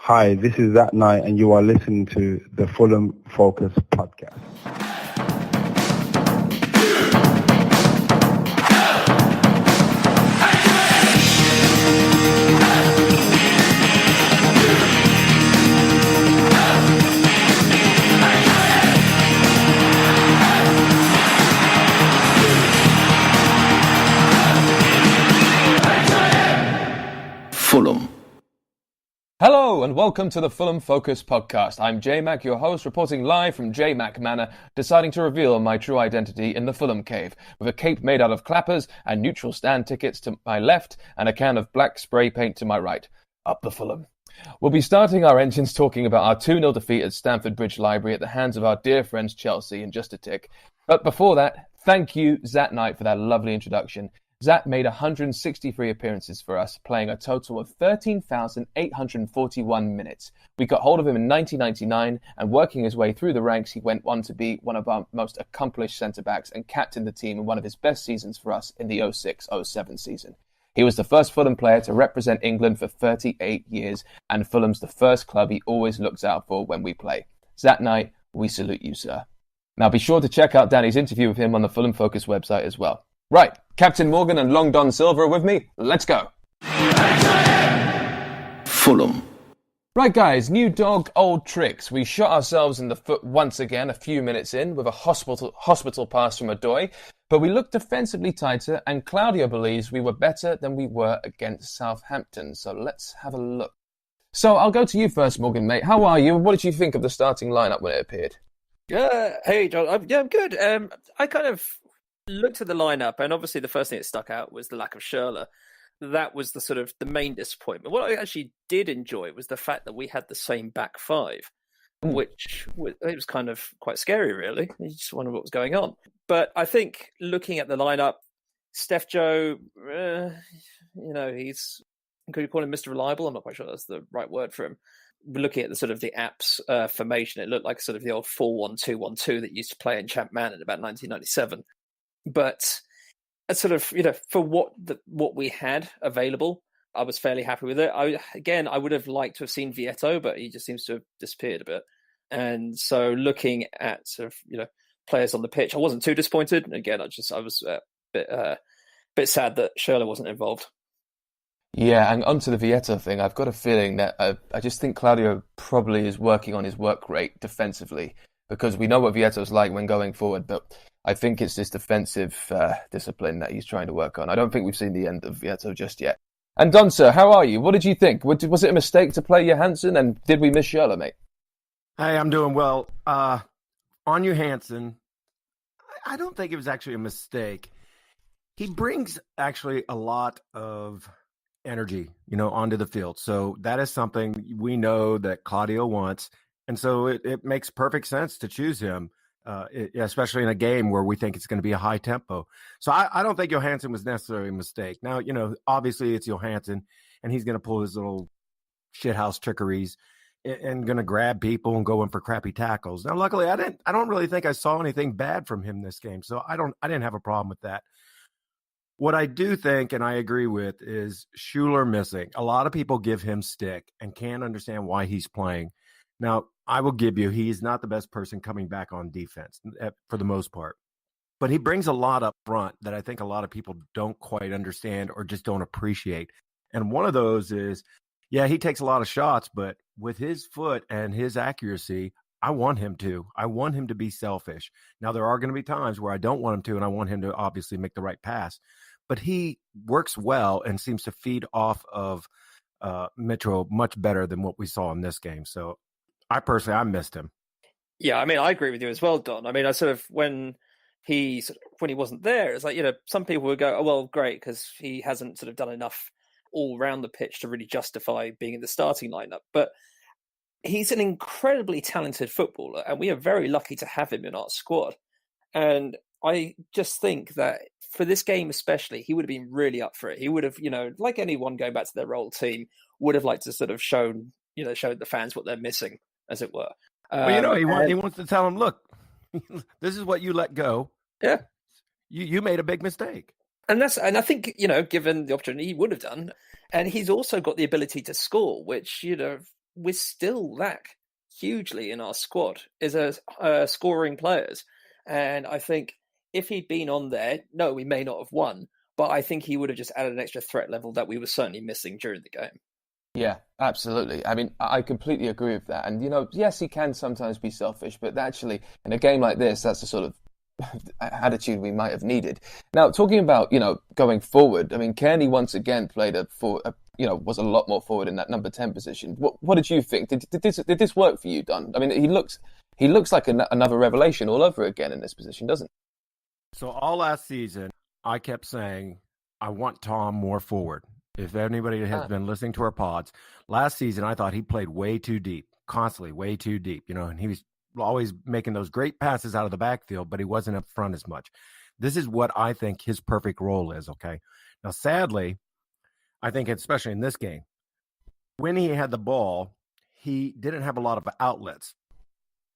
Hi, this is That Night, and you are listening to the Fulham Focus podcast. Fulham. Hello and welcome to the Fulham Focus podcast. I'm Jmac, your host, reporting live from Jmac Manor, deciding to reveal my true identity in the Fulham cave, with a cape made out of clappers and neutral stand tickets to my left and a can of black spray paint to my right. Up the Fulham. We'll be starting our engines talking about our 2-0 defeat at Stamford Bridge Library at the hands of our dear friends Chelsea in just a tick. But before that, thank you, Zat Knight, for that lovely introduction. Zat made 163 appearances for us, playing a total of 13,841 minutes. We got hold of him in 1999, and working his way through the ranks, he went on to be one of our most accomplished centre-backs and captained the team in one of his best seasons for us in the 06-07 season. He was the first Fulham player to represent England for 38 years, and Fulham's the first club he always looks out for when we play. Zat Knight, we salute you, sir. Now be sure to check out Danny's interview with him on the Fulham Focus website as well. Right, Captain Morgan and Long Don Silver are with me. Let's go. Fulham. Right, guys, new dog, old tricks. We shot ourselves in the foot once again a few minutes in with a hospital pass from Odoi, but we looked defensively tighter, and Claudio believes we were better than we were against Southampton. So let's have a look. So I'll go to you first, Morgan, mate. How are you? What did you think of the starting lineup when it appeared? Hey, John. I'm good. I kind of looked at the lineup, and obviously the first thing that stuck out was the lack of Schürrle. That was the main disappointment. What I actually did enjoy was the fact that we had the same back five, which it was kind of quite scary, really. You just wonder what was going on. But I think looking at the lineup, Steph Joe, he's, could you call him Mr. Reliable? I'm not quite sure that's the right word for him. Looking at the apps formation, it looked like sort of the old 4-1-2-1-2 that used to play in Champ Man in about 1997. But for what we had available, I was fairly happy with it. I would have liked to have seen Vietto, but he just seems to have disappeared a bit. And so looking at players on the pitch, I wasn't too disappointed. Again, I was a bit sad that Schürrle wasn't involved. Yeah, and onto the Vietto thing, I've got a feeling that I just think Claudio probably is working on his work rate defensively, because we know what Vietto's like when going forward, but I think it's this defensive discipline that he's trying to work on. I don't think we've seen the end of Vietto just yet. And Don, sir, how are you? What did you think? Was it a mistake to play Johansson, and did we miss Schürrle, mate? Hey, I'm doing well. On Johansson, I don't think it was actually a mistake. He brings actually a lot of energy, onto the field. So that is something we know that Claudio wants. And so it makes perfect sense to choose him, especially in a game where we think it's going to be a high tempo. So I don't think Johansson was necessarily a mistake. Now, obviously it's Johansson, and he's going to pull his little shithouse trickeries and going to grab people and go in for crappy tackles. Now, luckily, I don't really think I saw anything bad from him this game. So I didn't have a problem with that. What I do think, and I agree with, is Schuler missing. A lot of people give him stick and can't understand why he's playing. Now, I will give you, he's not the best person coming back on defense for the most part. But he brings a lot up front that I think a lot of people don't quite understand or just don't appreciate. And one of those is, he takes a lot of shots, but with his foot and his accuracy, I want him to. I want him to be selfish. Now, there are going to be times where I don't want him to, and I want him to obviously make the right pass. But he works well and seems to feed off of Mitchell much better than what we saw in this game. So I missed him. Yeah, I mean, I agree with you as well, Don. I mean, when he wasn't there, it's like, some people would go, oh, well, great, because he hasn't done enough all around the pitch to really justify being in the starting lineup. But he's an incredibly talented footballer, and we are very lucky to have him in our squad. And I just think that for this game especially, he would have been really up for it. He would have, like anyone going back to their old team, would have liked to shown the fans what they're missing, as it were. Well, he wants to tell them, look, this is what you let go. Yeah. You made a big mistake. And I think, given the opportunity, he would have done. And he's also got the ability to score, which, we still lack hugely in our squad is scoring players. And I think if he'd been on there, no, we may not have won, but I think he would have just added an extra threat level that we were certainly missing during the game. Yeah, absolutely. I mean, I completely agree with that. And, yes, he can sometimes be selfish, but actually, in a game like this, that's the sort of attitude we might have needed. Now, talking about, going forward, I mean, Kearney once again played was a lot more forward in that number 10 position. What did you think? Did this work for you, Don? I mean, he looks like another revelation all over again in this position, doesn't he? So all last season, I kept saying, I want Tom more forward. If anybody has been listening to our pods, last season I thought he played way too deep, constantly way too deep, and he was always making those great passes out of the backfield, but he wasn't up front as much. This is what I think his perfect role is, okay? Now, sadly, I think especially in this game, when he had the ball, he didn't have a lot of outlets.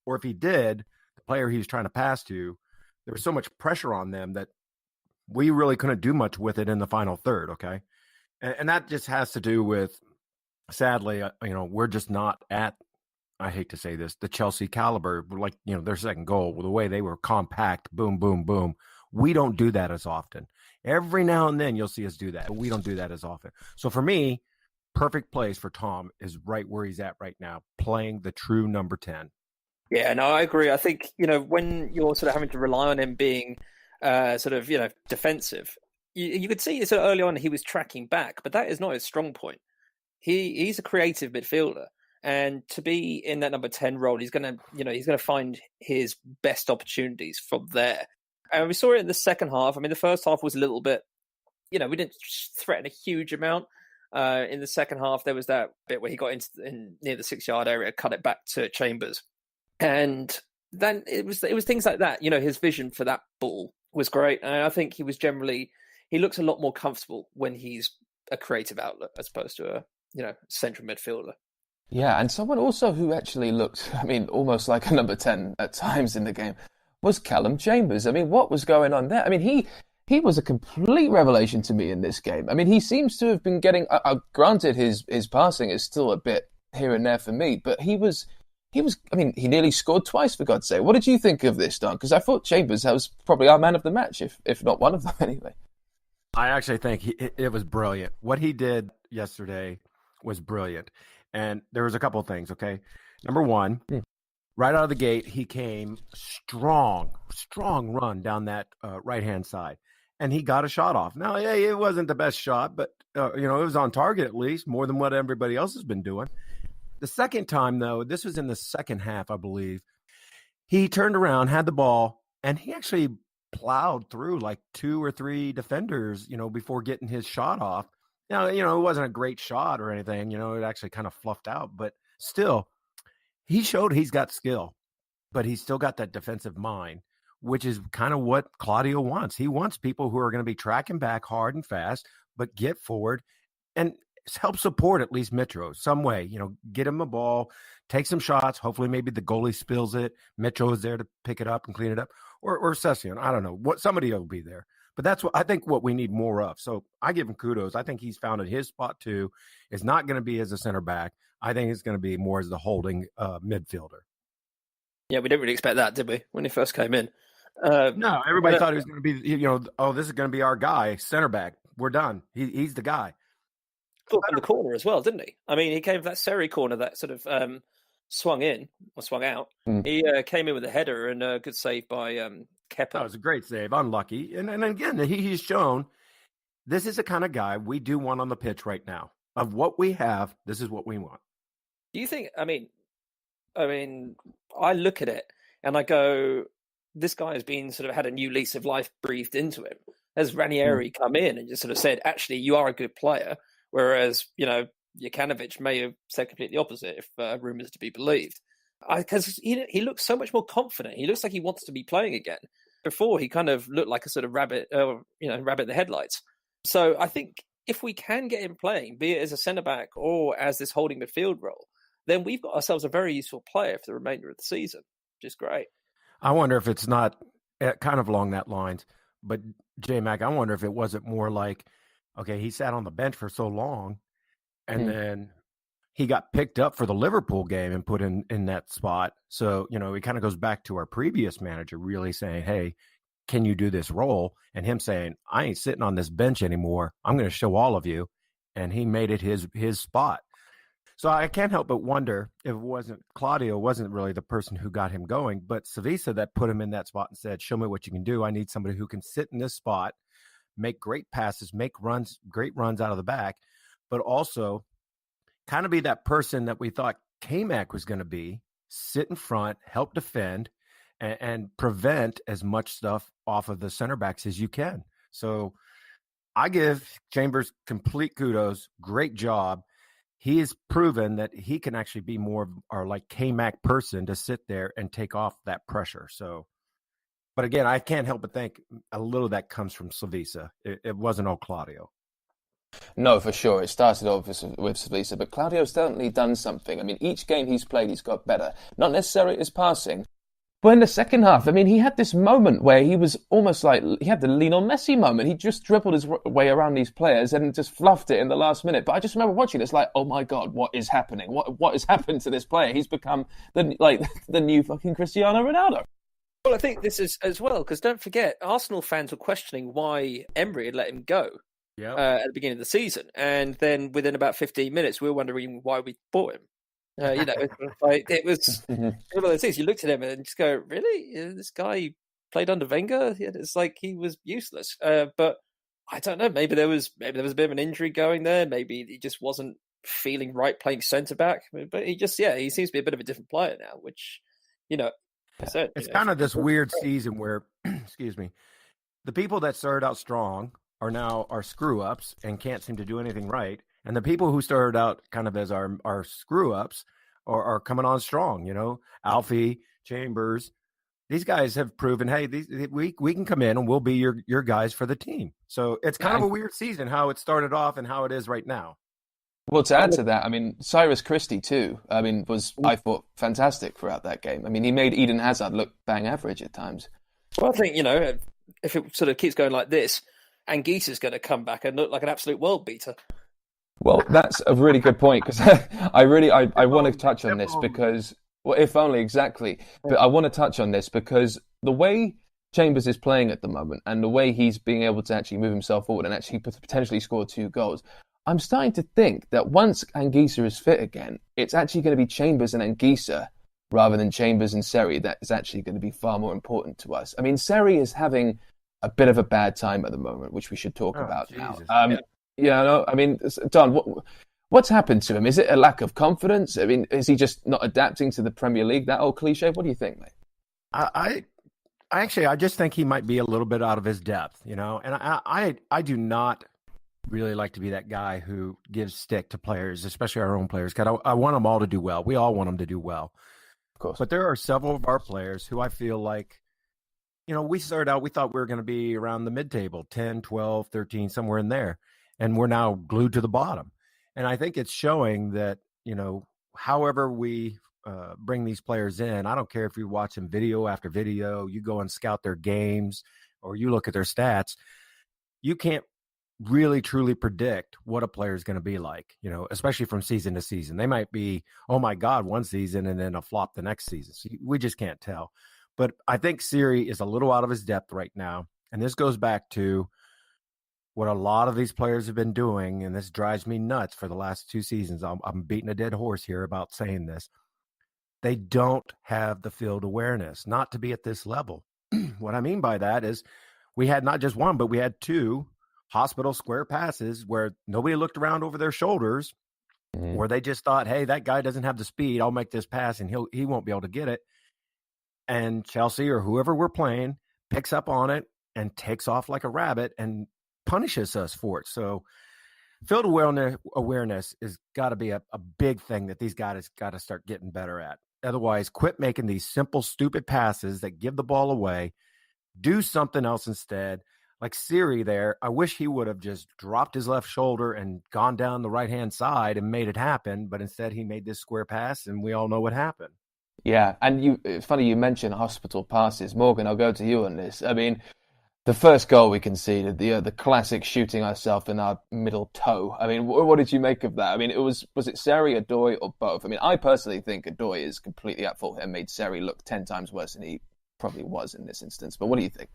Or if he did, the player he was trying to pass to, there was so much pressure on them that we really couldn't do much with it in the final third, okay? And that just has to do with, sadly, we're just not at, I hate to say this, the Chelsea caliber, like, their second goal, the way they were compact, boom, boom, boom. We don't do that as often. Every now and then you'll see us do that, but we don't do that as often. So for me, perfect place for Tom is right where he's at right now, playing the true number 10. Yeah, no, I agree. I think, when you're sort of having to rely on him being defensive, you could see so early on he was tracking back, but that is not his strong point. He's a creative midfielder, and to be in that number 10 role, he's going to find his best opportunities from there. And we saw it in the second half. I mean, the first half was a little bit, we didn't threaten a huge amount. In the second half, there was that bit where he got near the 6-yard area, cut it back to Chambers. And then it was things like that. His vision for that ball was great. And I think he looks a lot more comfortable when he's a creative outlet as opposed to a, central midfielder. Yeah, and someone also who actually looked, almost like a number 10 at times in the game was Callum Chambers. I mean, what was going on there? I mean, he was a complete revelation to me in this game. I mean, he seems to have been getting, granted his passing is still a bit here and there for me, but he nearly scored twice, for God's sake. What did you think of this, Don? Because I thought Chambers was probably our man of the match, if not one of them anyway. I actually think it was brilliant. What he did yesterday was brilliant. And there was a couple of things, okay? Number one, right out of the gate, he came strong run down that right-hand side. And he got a shot off. Now, yeah, it wasn't the best shot, but, it was on target at least, more than what everybody else has been doing. The second time, though, this was in the second half, I believe, he turned around, had the ball, and he actually plowed through like 2 or 3 defenders, before getting his shot off. Now, it wasn't a great shot or anything, it actually kind of fluffed out, but still, he showed he's got skill, but he's still got that defensive mind, which is kind of what Claudio wants. He wants people who are going to be tracking back hard and fast, but get forward and help support at least Mitro some way, get him a ball, take some shots. Hopefully maybe the goalie spills it. Mitro is there to pick it up and clean it up, or Session. I don't know, somebody will be there. But that's what I think what we need more of. So I give him kudos. I think he's found his spot too. It's not going to be as a center back. I think it's going to be more as the holding midfielder. Yeah, we didn't really expect that, did we, when he first came in? No, everybody thought he was going to be, this is going to be our guy, center back. We're done. He's the guy. Caught in the corner as well, didn't he? I mean, he came from that Seri corner that sort of swung in or swung out. He came in with a header and a good save by Kepa. That was a great save. Unlucky. And again, he's shown this is the kind of guy we do want on the pitch right now. Of what we have, this is what we want. Do you think, I mean, I look at it and I go, this guy has been sort of had a new lease of life breathed into him. Has Ranieri come in and just sort of said, actually, you are a good player. Whereas, Jokanovic may have said completely opposite if rumours to be believed. Because he looks so much more confident. He looks like he wants to be playing again. Before, he kind of looked like a sort of rabbit in the headlights. So I think if we can get him playing, be it as a centre-back or as this holding midfield role, then we've got ourselves a very useful player for the remainder of the season, which is great. I wonder if it's not kind of along that lines, but Jmac, I wonder if it wasn't more like, okay, he sat on the bench for so long, and then he got picked up for the Liverpool game and put in that spot. So, it kind of goes back to our previous manager really saying, hey, can you do this role? And him saying, I ain't sitting on this bench anymore. I'm going to show all of you. And he made it his spot. So I can't help but wonder if Claudio wasn't really the person who got him going, but Savisa that put him in that spot and said, show me what you can do. I need somebody who can sit in this spot, make great passes, make great runs out of the back, but also kind of be that person that we thought Jmac was going to be, sit in front, help defend, and prevent as much stuff off of the center backs as you can. So I give Chambers complete kudos. Great job. He has proven that he can actually be more of our like Jmac person to sit there and take off that pressure. So, but again, I can't help but think a little of that comes from Savisa. It wasn't all Claudio. No, for sure. It started off with Savisa, but Claudio's certainly done something. I mean, each game he's played, he's got better. Not necessarily his passing, but in the second half, I mean, he had this moment where he was almost like, he had the Lionel Messi moment. He just dribbled his way around these players and just fluffed it in the last minute. But I just remember watching it. It's like, oh my God, what is happening? What has happened to this player? He's become the new fucking Cristiano Ronaldo. Well, I think this is as well, because don't forget, Arsenal fans were questioning why Emery had let him go at the beginning of the season. And then within about 15 minutes, we were wondering why we bought him. It was one of those things. You looked at him and just go, really? This guy played under Wenger? It's like he was useless. But I don't know. Maybe there was a bit of an injury going there. Maybe he just wasn't feeling right playing centre back. But he seems to be a bit of a different player now, which, it's kind of this weird season where, excuse me, the people that started out strong are now our screw ups and can't seem to do anything right. And the people who started out kind of as our screw ups are coming on strong, Alfie, Chambers. These guys have proven, hey, we can come in and we'll be your guys for the team. So it's kind of a weird season how it started off and how it is right now. Well, to add to that, I mean, Cyrus Christie too, was, I thought, fantastic throughout that game. I mean, he made Eden Hazard look bang average at times. Well, I think, if it sort of keeps going like this, Anguissa's going to come back and look like an absolute world beater. Well, that's a really good point, because I want to touch on this because, well, if only exactly, but I want to touch on this because the way Chambers is playing at the moment and the way he's being able to actually move himself forward and actually potentially score 2 goals, I'm starting to think that once Anguissa is fit again, it's actually going to be Chambers and Anguissa rather than Chambers and Seri that is actually going to be far more important to us. I mean, Seri is having a bit of a bad time at the moment, which we should talk about Jesus. now. I mean, Don, what's happened to him? Is it a lack of confidence? I mean, is he just not adapting to the Premier League? That old cliche? What do you think, mate? I just think he might be a little bit out of his depth, and I do not really like to be that guy who gives stick to players, especially our own players, because I want them all to do well. We all want them to do well. Of course. But there are several of our players who I feel like, we started out, we thought we were going to be around the mid-table, 10, 12, 13, somewhere in there. And we're now glued to the bottom. And I think it's showing that, however we bring these players in, I don't care if you're watching video after video, you go and scout their games, or you look at their stats, you can't really truly predict what a player is going to be like, especially from season to season. They might be, oh my God, one season and then a flop the next season. So we just can't tell. But I think Seri is a little out of his depth right now. And this goes back to what a lot of these players have been doing, and this drives me nuts for the last 2 seasons. I'm beating a dead horse here about saying this. They don't have the field awareness, not to be at this level. What I mean by that is we had not just one, but we had 2 hospital square passes where nobody looked around over their shoulders, where they just thought, hey, that guy doesn't have the speed. I'll make this pass and he won't be able to get it. And Chelsea or whoever we're playing picks up on it and takes off like a rabbit and punishes us for it. So field awareness has got to be a big thing that these guys got to start getting better at. Otherwise, quit making these simple, stupid passes that give the ball away. Do something else instead. Like Seri there, I wish he would have just dropped his left shoulder and gone down the right-hand side and made it happen. But instead, he made this square pass, and we all know what happened. Yeah, and it's funny you mentioned hospital passes. Morgan, I'll go to you on this. I mean, The first goal we conceded, the classic shooting ourselves in our middle toe. I mean, what did you make of that? I mean, was it Seri, Odoi, or both? I mean, I personally think Odoi is completely at fault and made Seri look 10 times worse than he probably was in this instance. But what do you think?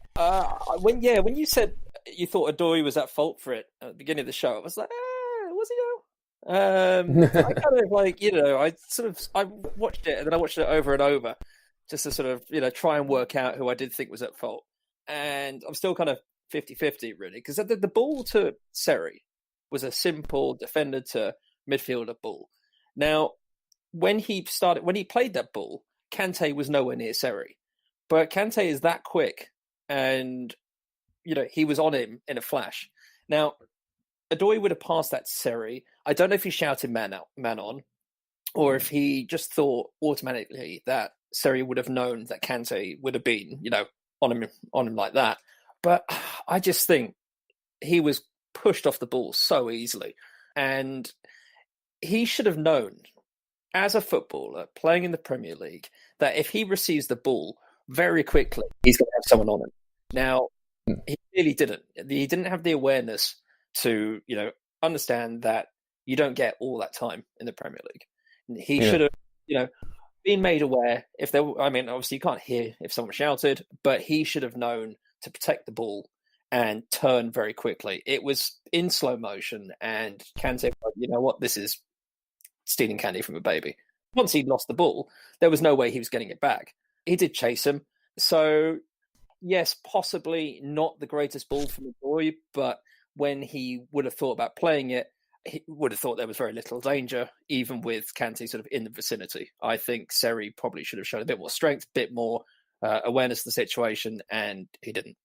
When you said you thought Odoi was at fault for it at the beginning of the show, I was like, was he though? I kind of like, I watched it and then I watched it over and over just to sort of, try and work out who I did think was at fault. And I'm still kind of 50-50 really, because the ball to Seri was a simple defender to midfielder ball. Now, when he played that ball, Kante was nowhere near Seri. But Kante is that quick, and he was on him in a flash. Now, Odoi would have passed that to Seri. I don't know if he shouted man on, or if he just thought automatically that Seri would have known that Kante would have been, on him like that. But I just think he was pushed off the ball so easily, and he should have known, as a footballer playing in the Premier League, that if he receives the ball very quickly, he's going to have someone on him. Now, he really didn't. He didn't have the awareness to, understand that you don't get all that time in the Premier League. He should have, been made aware. Obviously you can't hear if someone shouted, but he should have known to protect the ball and turn very quickly. It was in slow motion, and Kante, you know what, this is stealing candy from a baby. Once he'd lost the ball, there was no way he was getting it back. He did chase him. So, yes, possibly not the greatest ball from the boy, but when he would have thought about playing it, he would have thought there was very little danger, even with Kante sort of in the vicinity. I think Seri probably should have shown a bit more strength, a bit more awareness of the situation, and he didn't.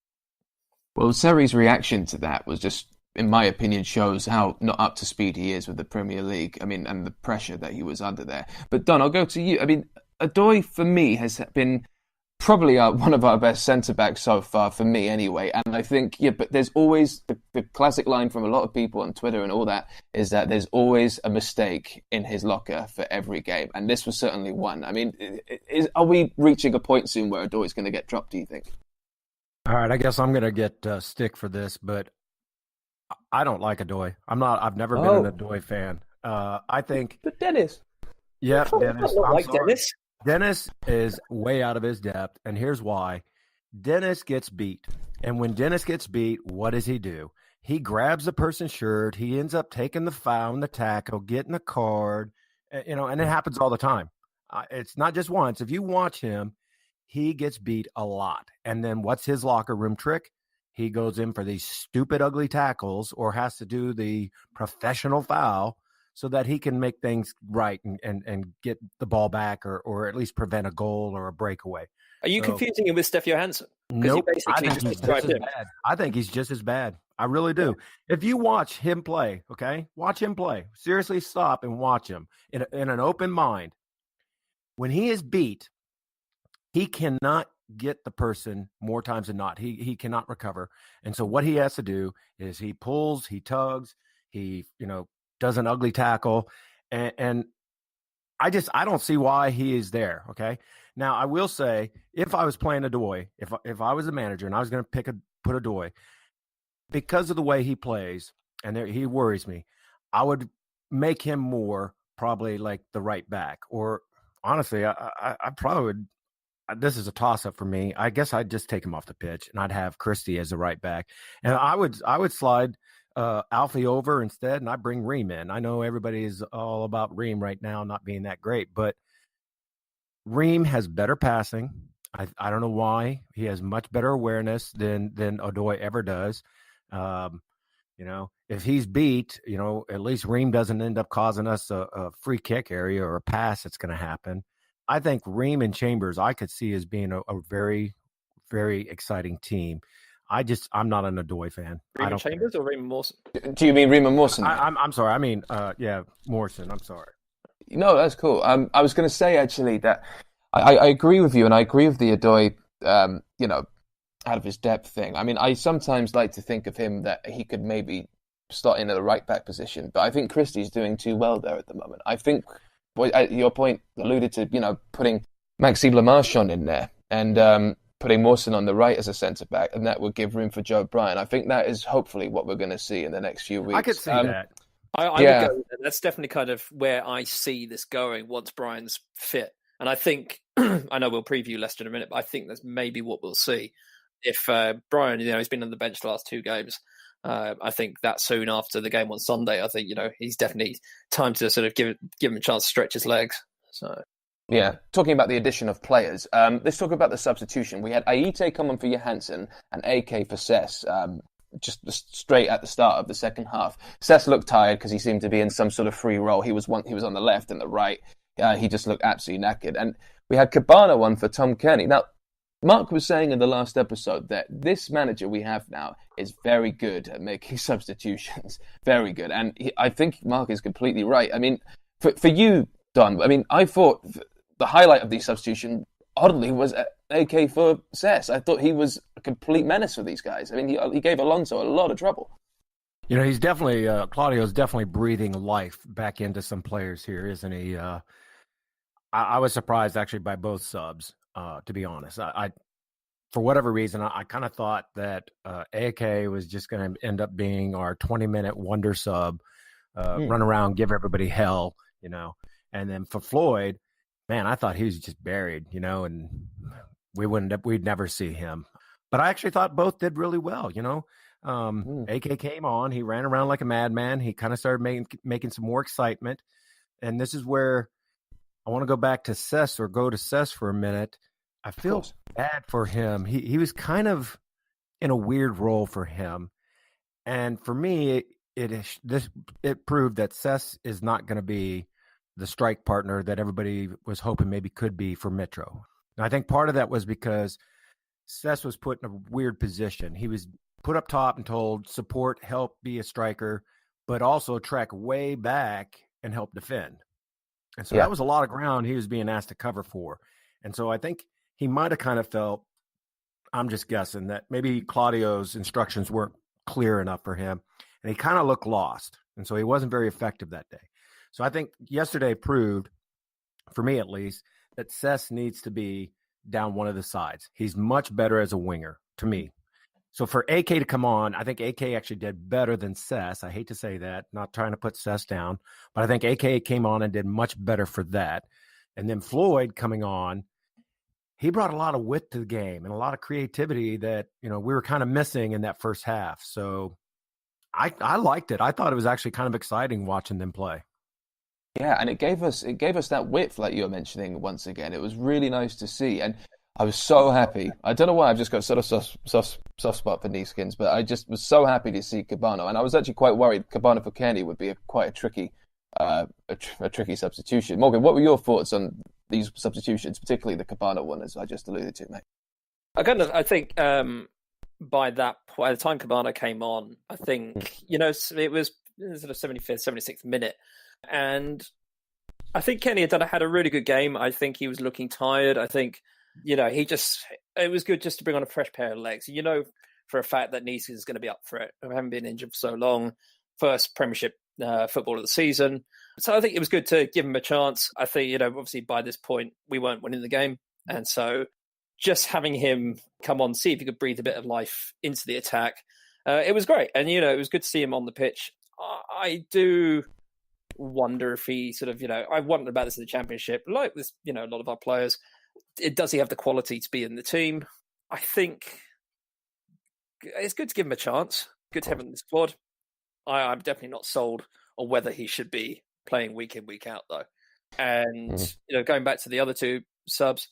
Well, Seri's reaction to that was just, in my opinion, shows how not up to speed he is with the Premier League. I mean, and the pressure that he was under there. But Don, I'll go to you. I mean, Odoi, for me, has been probably one of our best centre-backs so far, for me anyway. And I think, but there's always the classic line from a lot of people on Twitter and all that, is that there's always a mistake in his locker for every game. And this was certainly one. I mean, are we reaching a point soon where Odoi's going to get dropped, do you think? All right, I guess I'm going to get stick for this, but I don't like Odoi. I've never been an Odoi fan. I think... But Dennis... Yeah, Dennis. Dennis. Dennis is way out of his depth, and here's why. Dennis gets beat. And when Dennis gets beat, what does he do? He grabs the person's shirt. He ends up taking the foul and the tackle, getting a card, and it happens all the time. It's not just once. If you watch him, he gets beat a lot. And then what's his locker room trick? He goes in for these stupid, ugly tackles or has to do the professional foul so that he can make things right and get the ball back or at least prevent a goal or a breakaway. Are you confusing him with Steph Johansson? Nope. I think he's just as bad. I think he's just as bad. I really do. If you watch him play, okay, watch him play. Seriously, stop and watch him in an open mind. When he is beat, he cannot get the person more times than not. He cannot recover. And so what he has to do is he pulls, he tugs, he, does an ugly tackle. And I don't see why he is there. Okay. Now I will say, if I was playing Odoi, if I was a manager and I was going to put Odoi, because of the way he plays and he worries me, I would make him more probably like the right back, or honestly, I probably would. This is a toss-up for me. I guess I'd just take him off the pitch, and I'd have Christie as the right back, and I would slide Alfie over instead, and I bring Ream in. I know everybody is all about Ream right now not being that great, but Ream has better passing. I don't know why. He has much better awareness than Odoi ever does. If he's beat, at least Ream doesn't end up causing us a free kick area or a pass that's going to happen. I think Ream and Chambers I could see as being a very, very exciting team. I'm not an Odoi fan. Ream and Chambers or Ream and Mawson? Do you mean Ream and Mawson? I'm sorry. I mean, Morrison. I'm sorry. No, that's cool. I was going to say, actually, that I agree with you, and I agree with the Odoi, out of his depth thing. I mean, I sometimes like to think of him that he could maybe start in at the right back position, but I think Christie's doing too well there at the moment. I think your point alluded to, putting Maxime Lemarchand in there and putting Mawson on the right as a centre-back, and that would give room for Joe Bryan. I think that is hopefully what we're going to see in the next few weeks. I could see that. I would go with that. That's definitely kind of where I see this going once Bryan's fit. And I think, I know we'll preview Leicester in a minute, but I think that's maybe what we'll see. If Bryan, he's been on the bench the last 2 games, I think that soon after the game on Sunday, I think, he's definitely time to sort of give him a chance to stretch his legs. So, yeah, talking about the addition of players, let's talk about the substitution. We had Aite come on for Johansson and AK for Sess, just straight at the start of the second half. Sess looked tired because he seemed to be in some sort of free role. He was on the left and the right. He just looked absolutely knackered. And we had Cabana on for Tom Kearney. Now, Mark was saying in the last episode that this manager we have now is very good at making substitutions. Very good. And I think Mark is completely right. I mean, for you, Don, I thought the highlight of the substitution, oddly, was AK for Sess. I thought he was a complete menace for these guys. He gave Alonso a lot of trouble. He's definitely, Claudio's definitely breathing life back into some players here, isn't he? I was surprised actually by both subs, to be honest. I for whatever reason, I kind of thought that AK was just going to end up being our 20-minute wonder sub, run around, give everybody hell, And then for Floyd, man, I thought he was just buried, and we'd never see him. But I actually thought both did really well, AK came on, he ran around like a madman. He kind of started making some more excitement. And this is where I want to go back to Sess or go to Sess for a minute. I feel bad for him. He was kind of in a weird role for him. And for me, it proved that Sess is not going to be the strike partner that everybody was hoping maybe could be for Mitro. And I think part of that was because Sess was put in a weird position. He was put up top and told support, help, be a striker, but also track way back and help defend. And so that was a lot of ground he was being asked to cover for. And so I think he might have kind of felt, I'm just guessing, that maybe Claudio's instructions weren't clear enough for him. And he kind of looked lost. And so he wasn't very effective that day. So I think yesterday proved, for me at least, that Sess needs to be down one of the sides. He's much better as a winger, to me. So for AK to come on, I think AK actually did better than Sess. I hate to say that, not trying to put Sess down, but I think AK came on and did much better for that. And then Floyd coming on, he brought a lot of wit to the game and a lot of creativity that, we were kind of missing in that first half. So I liked it. I thought it was actually kind of exciting watching them play. Yeah, and it gave us that width like you were mentioning once again. It was really nice to see, and I was so happy. I don't know why I've just got sort of soft spot for Neeskins, but I just was so happy to see Cabano, and I was actually quite worried Cabano for Kearney would be quite a tricky substitution. Morgan, what were your thoughts on these substitutions, particularly the Cabano one, as I just alluded to, mate? I think by the time Cabano came on, I think it was sort of 75th, 76th minute. And I think Kenny had a really good game. I think he was looking tired. I think, it was good just to bring on a fresh pair of legs. For a fact that Neeskins is going to be up for it. I haven't been injured for so long. First Premiership football of the season. So I think it was good to give him a chance. I think, obviously by this point, we weren't winning the game. And so just having him come on, see if he could breathe a bit of life into the attack, it was great. And, it was good to see him on the pitch. I do wonder if he sort of, I wondered about this in the Championship, like this, a lot of our players, does he have the quality to be in the team? I think it's good to give him a chance. Good to have him in the squad. I'm definitely not sold on whether he should be playing week in, week out, though. And, going back to the other two subs,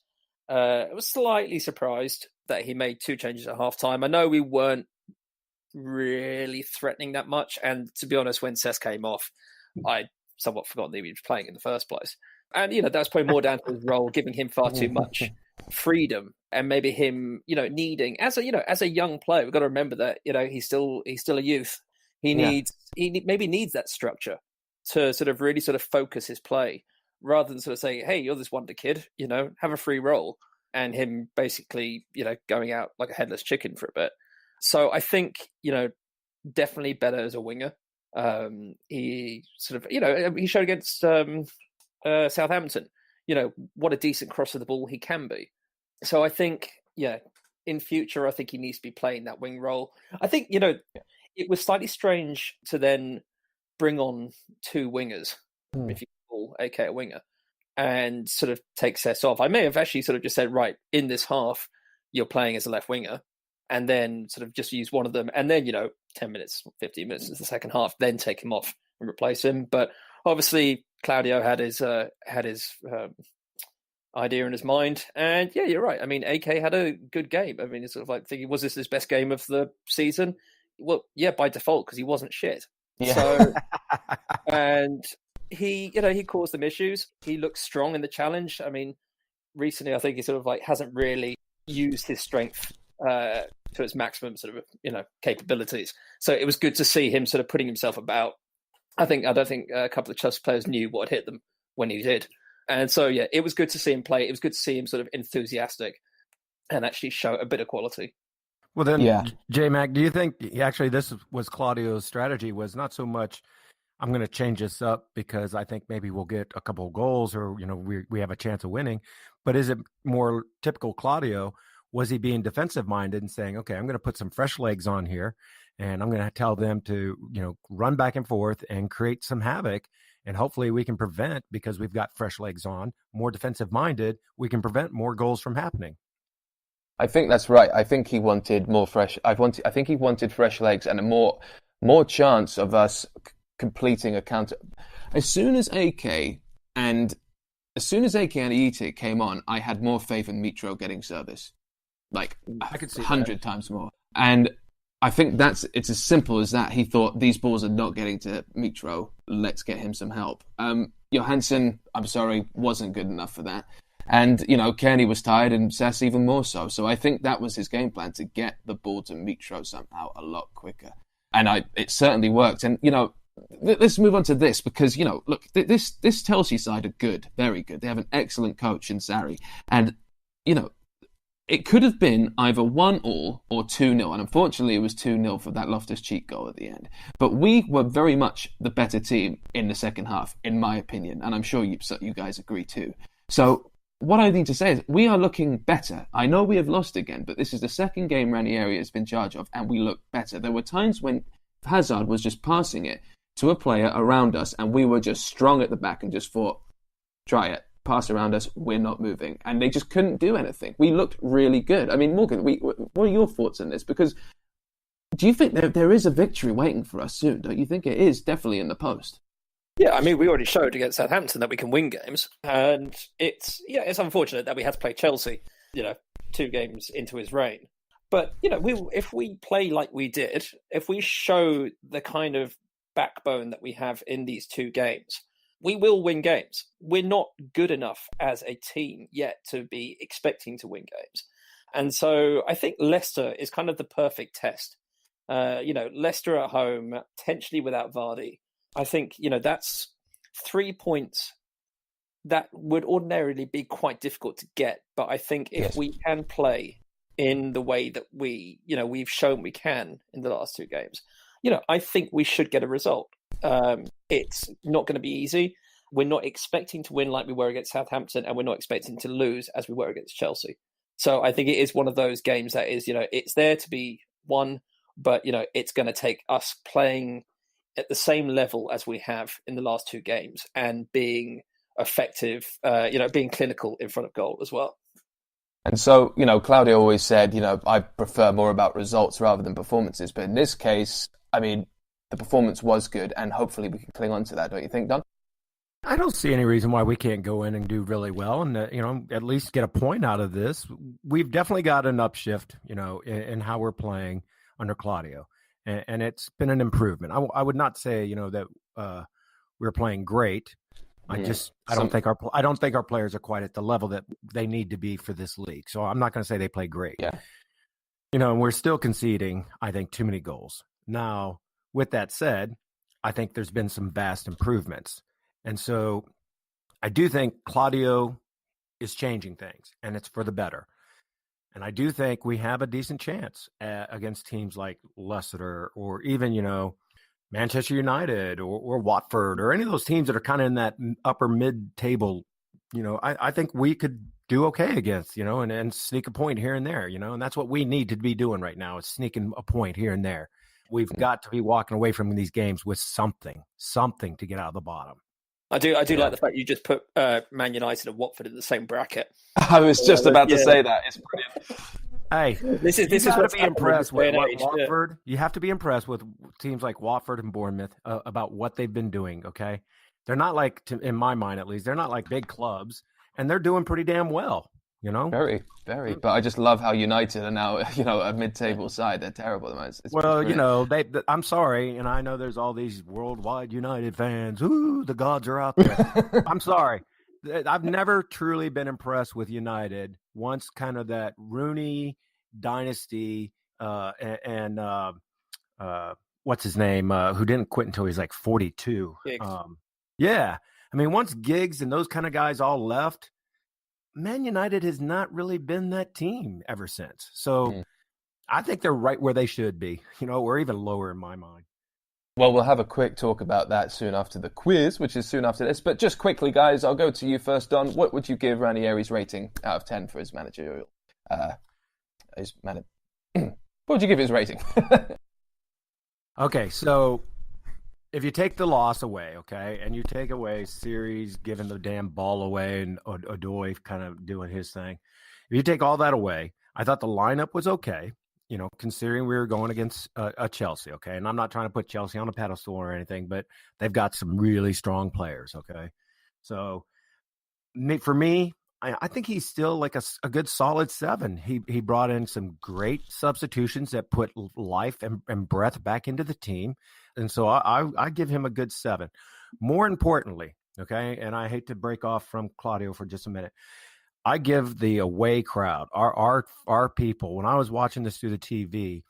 I was slightly surprised that he made 2 changes at halftime. I know we weren't really threatening that much. And to be honest, when Sess came off, I somewhat forgot that he was playing in the first place. And, that's probably more down to his role, giving him far too much freedom, and maybe him, needing, as a young player, we've got to remember that, he's still a youth. He maybe needs that structure to sort of really sort of focus his play, rather than sort of say, hey, you're this wonder kid, have a free role, and him basically, going out like a headless chicken for a bit. So I think, definitely better as a winger. He sort of, he showed against Southampton, what a decent cross of the ball he can be. So I think, in future, I think he needs to be playing that wing role. I think, it was slightly strange to then bring on two wingers, if you call AK a winger, and sort of take Cess off. I may have actually sort of just said, right, in this half, you're playing as a left winger, and then sort of just use one of them, and then, 10 minutes, 15 minutes is the second half, then take him off and replace him. But obviously, Claudio had his idea in his mind, and yeah, you're right. I mean, AK had a good game. I mean, it's sort of like thinking, was this his best game of the season? Well, yeah, by default, because he wasn't shit. Yeah. So, and he caused them issues. He looks strong in the challenge. I mean, recently, I think he sort of like hasn't really used his strength to its maximum sort of, capabilities. So it was good to see him sort of putting himself about. I don't think a couple of Chelsea players knew what hit them when he did. And so, yeah, it was good to see him play. It was good to see him sort of enthusiastic and actually show a bit of quality. Well, then, Jmac, do you think actually this was Claudio's strategy, was not so much, I'm going to change this up because I think maybe we'll get a couple of goals or, we have a chance of winning. But is it more typical Claudio? Was he being defensive minded and saying, okay, I'm going to put some fresh legs on here and I'm going to tell them to, run back and forth and create some havoc. And hopefully we can prevent, because we've got fresh legs on, more defensive minded, we can prevent more goals from happening. I think that's right. I think he wanted more fresh. I think he wanted fresh legs and a more chance of us completing a counter. As soon as AK and Eatik came on, I had more faith in Mitro getting service, like I could see 100 times more. And I think it's as simple as that. He thought, these balls are not getting to Mitro. Let's get him some help. Johansson, I'm sorry, wasn't good enough for that. And, Kearney was tired and Sess even more so. So I think that was his game plan, to get the ball to Mitro somehow a lot quicker. And it certainly worked. And, let's move on to this because, look, this Chelsea side are good, very good. They have an excellent coach in Sarri. And, it could have been either 1-1 or 2-0. And unfortunately, it was 2-0 for that Loftus-Cheek goal at the end. But we were very much the better team in the second half, in my opinion. And I'm sure you guys agree too. So what I need to say is we are looking better. I know we have lost again, but this is the second game Ranieri has been in charge of, and we look better. There were times when Hazard was just passing it to a player around us, and we were just strong at the back and just thought, try it. Pass around us, we're not moving. And they just couldn't do anything. We looked really good. I mean, Morgan, what are your thoughts on this? Because do you think there is a victory waiting for us soon? Don't you think it is definitely in the post? Yeah, I mean, we already showed against Southampton that we can win games. And it's unfortunate that we had to play Chelsea, 2 games into his reign. But, if we play like we did, if we show the kind of backbone that we have in these 2 games, we will win games. We're not good enough as a team yet to be expecting to win games. And so I think Leicester is kind of the perfect test. Leicester at home, potentially without Vardy. I think, that's 3 points that would ordinarily be quite difficult to get. But I think if we can play in the way that we've shown we can in the last 2 games, I think we should get a result. It's not going to be easy. We're not expecting to win like we were against Southampton, and we're not expecting to lose as we were against Chelsea. So I think it is one of those games that is, it's there to be won, but, it's going to take us playing at the same level as we have in the last 2 games and being effective, being clinical in front of goal as well. And so, Claudio always said, I prefer more about results rather than performances. But in this case, I mean, the performance was good, and hopefully we can cling on to that, don't you think, Don? I don't see any reason why we can't go in and do really well and, at least get a point out of this. We've definitely got an upshift, in how we're playing under Claudio, and it's been an improvement. I would not say, that we're playing great. I don't think our players are quite at the level that they need to be for this league. So I'm not going to say they play great. Yeah. And we're still conceding, I think, too many goals. Now, with that said, I think there's been some vast improvements. And so I do think Claudio is changing things, and it's for the better. And I do think we have a decent chance against teams like Leicester or even, Manchester United or Watford or any of those teams that are kind of in that upper mid-table. I think we could do okay against, and sneak a point here and there, and that's what we need to be doing right now is sneaking a point here and there. We've got to be walking away from these games with something to get out of the bottom. I do like the fact you just put Man United and Watford in the same bracket. I was just about to say that. It's brilliant. Hey, this is what's be impressed with Watford. You have to be impressed with teams like Watford and Bournemouth about what they've been doing. Okay, they're not like, in my mind at least, they're not like big clubs, and they're doing pretty damn well. Very, very. But I just love how United are now, a mid-table side. They're terrible. It's I'm sorry, and I know there's all these worldwide United fans. Ooh, the gods are out there. I'm sorry. I've never truly been impressed with United. Once kind of that Rooney dynasty and what's his name, who didn't quit until he's like 42. Yeah. I mean, once Giggs and those kind of guys all left, Man United has not really been that team ever since. So I think they're right where they should be, or even lower in my mind. Well, we'll have a quick talk about that soon after the quiz, which is soon after this. But just quickly, guys, I'll go to you first, Don. What would you give Ranieri's rating out of 10 for his managerial? What would you give his rating? Okay, so if you take the loss away, okay, and you take away Series giving the damn ball away and Odoi kind of doing his thing, if you take all that away, I thought the lineup was okay. Considering we were going against a Chelsea, okay? And I'm not trying to put Chelsea on a pedestal or anything, but they've got some really strong players, okay? So for me, I think he's still like a good solid 7. He brought in some great substitutions that put life and breath back into the team. And so I give him a good 7. More importantly, okay, and I hate to break off from Claudio for just a minute, I give the away crowd, our people, when I was watching this through the TV,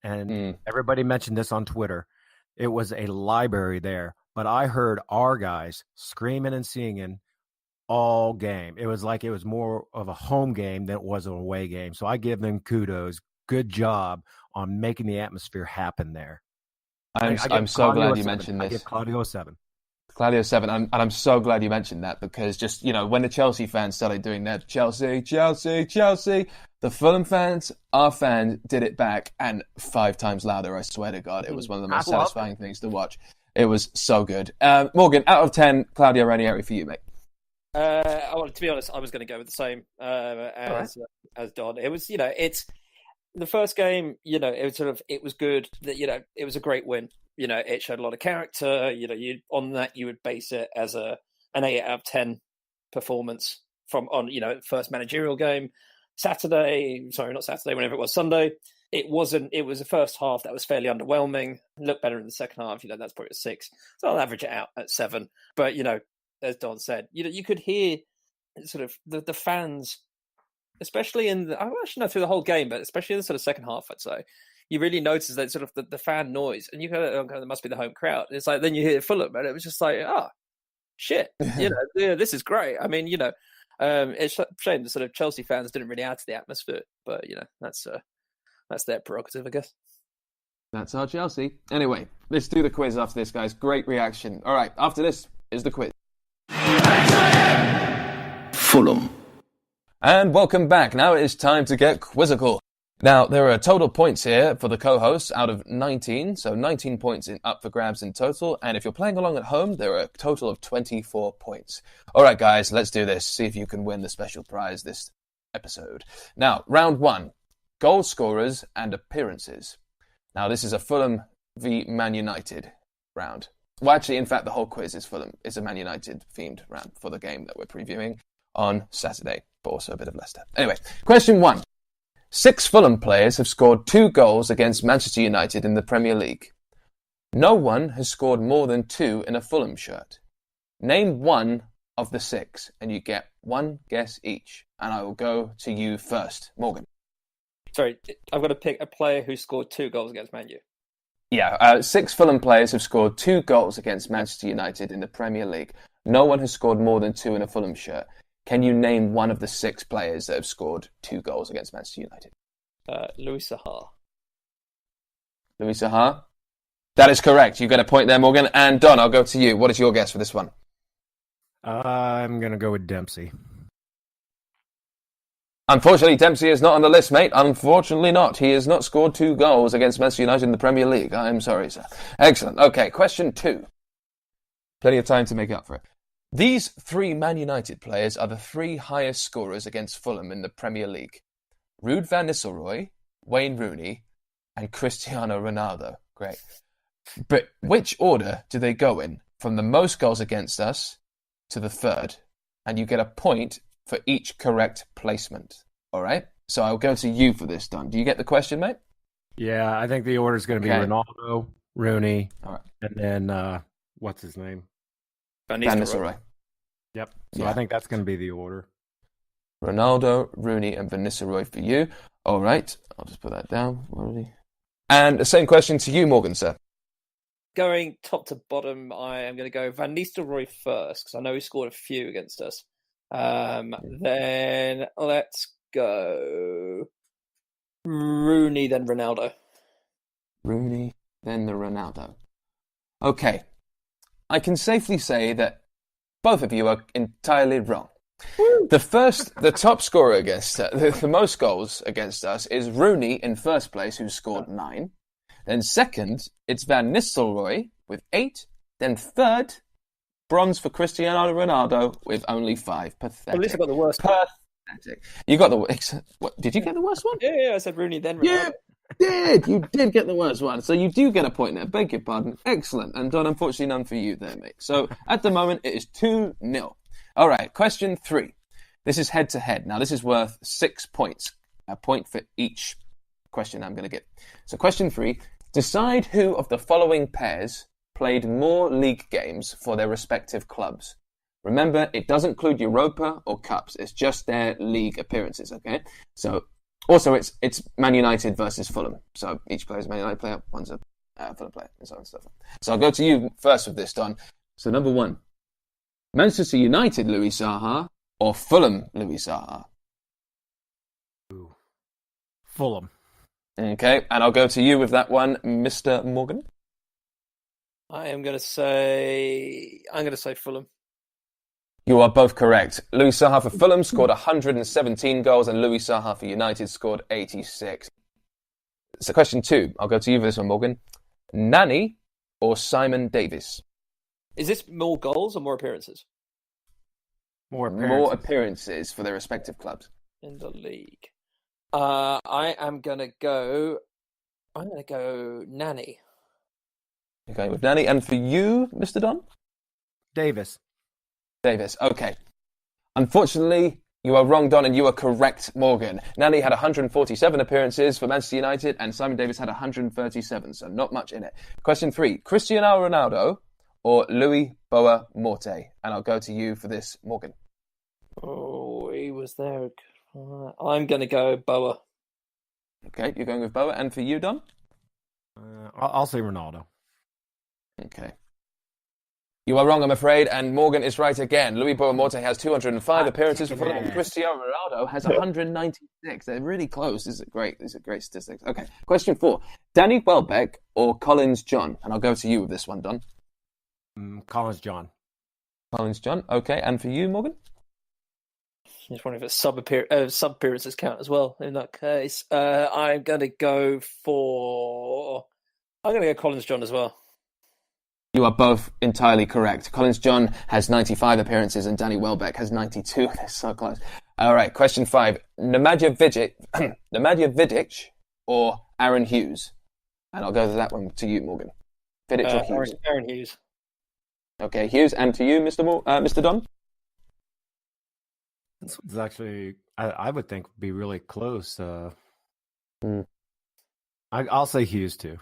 and everybody mentioned this on Twitter, it was a library there, but I heard our guys screaming and singing all game. It was like it was more of a home game than it was an away game. So I give them kudos. Good job on making the atmosphere happen there. I'm so glad you mentioned this. I give Claudio a 7. Claudio 7, and I'm so glad you mentioned that because just, when the Chelsea fans started doing that, Chelsea, the Fulham fans, our fans did it back and 5 times louder, I swear to God. It was one of the most satisfying things to watch. It was so good. Morgan, out of 10, Claudio Ranieri for you, mate. To be honest, I was going to go with the same as Don. It was, it's the first game, it was good. That it was a great win. It showed a lot of character. On that you would base it as an 8 out of 10 performance on first managerial game. Whenever it was Sunday, it wasn't. It was the first half that was fairly underwhelming. Looked better in the second half. That's probably a 6. So I'll average it out at 7. But as Don said, you could hear sort of the fans, especially through the whole game, but especially in the sort of second half, I'd say. You really notice that sort of the fan noise, and you go, there must be the home crowd. And it's like, then you hear Fulham, and it was just like, shit, this is great. I mean, it's a shame the sort of Chelsea fans didn't really add to the atmosphere, but that's their prerogative, I guess. That's our Chelsea. Anyway, let's do the quiz after this, guys. Great reaction. All right, after this is the quiz. Fulham. And welcome back. Now it is time to get quizzical. Now, there are total points here for the co-hosts out of 19, so 19 points up for grabs in total, and if you're playing along at home, there are a total of 24 points. All right, guys, let's do this. See if you can win the special prize this episode. Now, round 1, goal scorers and appearances. Now, this is a Fulham v Man United round. Well, actually, in fact, the whole quiz is Fulham. It's a Man United-themed round for the game that we're previewing on Saturday, but also a bit of Leicester. Anyway, question 1. 6 Fulham players have scored 2 goals against Manchester United in the Premier League. No one has scored more than 2 in a Fulham shirt. Name one of the 6, and you get 1 guess each. And I will go to you first, Morgan. Sorry, I've got to pick a player who scored 2 goals against Man U. Yeah, 6 Fulham players have scored 2 goals against Manchester United in the Premier League. No one has scored more than 2 in a Fulham shirt. Can you name one of the 6 players that have scored 2 goals against Manchester United? Louis Saha. Louis Saha? That is correct. You get a point there, Morgan. And Don, I'll go to you. What is your guess for this one? I'm going to go with Dempsey. Unfortunately, Dempsey is not on the list, mate. Unfortunately not. He has not scored 2 goals against Manchester United in the Premier League. I am sorry, sir. Excellent. Okay, question 2. Plenty of time to make up for it. These 3 Man United players are the 3 highest scorers against Fulham in the Premier League. Ruud van Nistelrooy, Wayne Rooney, and Cristiano Ronaldo. Great. But which order do they go in? From the most goals against us to the 3rd. And you get a point for each correct placement. All right? So I'll go to you for this, Don. Do you get the question, mate? Yeah, I think the order is going to be Ronaldo, Rooney, all right, and then what's his name? Van Van Nistelrooy. Nistelrooy. Yep. So Yeah. I think that's going to be the order. Ronaldo, Rooney, and Van Nistelrooy for you. All right. I'll just put that down. And the same question to you, Morgan, sir. Going top to bottom, I am going to go Van Nistelrooy first because I know he scored a few against us. Then let's go Rooney, then Ronaldo. Rooney, then the Ronaldo. Okay. I can safely say that both of you are entirely wrong. The top scorer against the most goals against us is Rooney in first place, who scored 9. Then second, it's Van Nistelrooy with 8. Then third, bronze for Cristiano Ronaldo with only 5. Pathetic. Well, at least I got the worst one. Pathetic. You got the what? Did you get the worst one? Yeah, I said Rooney, then Ronaldo. You did get the worst one, so you do get a point there. Beg your pardon. Excellent. And Don, unfortunately, none for you there, mate. So at the moment, it is 2-0. All right, question 3. This is head-to-head. Now, this is worth 6 points. A point for each question I'm going to get. So question 3. Decide who of the following pairs played more league games for their respective clubs. Remember, it doesn't include Europa or Cups. It's just their league appearances, okay? So, also, it's Man United versus Fulham. So each player is a Man United player, one's a Fulham player, and so on and so forth. So I'll go to you first with this, Don. So number 1, Manchester United Louis Saha or Fulham Louis Saha? Ooh. Fulham. Okay, and I'll go to you with that one, Mr. Morgan. I'm going to say Fulham. You are both correct. Louis Saha for Fulham scored 117 goals and Louis Saha for United scored 86. So question 2, I'll go to you for this one, Morgan. Nani or Simon Davis? Is this more goals or more appearances? More appearances. More appearances for their respective clubs. In the league. I'm going to go Nani. You're going with Nani. And for you, Mr. Don? Davis. Okay. Unfortunately, you are wrong, Don, and you are correct, Morgan. Nani had 147 appearances for Manchester United, and Simon Davis had 137, so not much in it. Question 3, Cristiano Ronaldo or Louis Boa Morte? And I'll go to you for this, Morgan. Oh, he was there. I'm going to go Boa. Okay, you're going with Boa. And for you, Don? I'll say Ronaldo. Okay. You are wrong, I'm afraid, and Morgan is right again. Louis Boa Morte has 205 appearances for Fulham, and Cristiano Ronaldo has 196. They're really close. These are great statistics. Okay, question 4. Danny Welbeck or Collins John? And I'll go to you with this one, Don. Collins John. Collins John. Okay, and for you, Morgan? Just wondering if sub appearances count as well. In that case, I'm going to go Collins John as well. You are both entirely correct. Collins John has 95 appearances and Danny Welbeck has 92. They're so close. All right, question 5. Nemanja Vidic or Aaron Hughes? And I'll go to that one to you, Morgan. Vidic or Hughes? Aaron Hughes. Okay, Hughes. And to you, Mr. Don? This one's actually, I would think, would be really close. I'll say Hughes, too.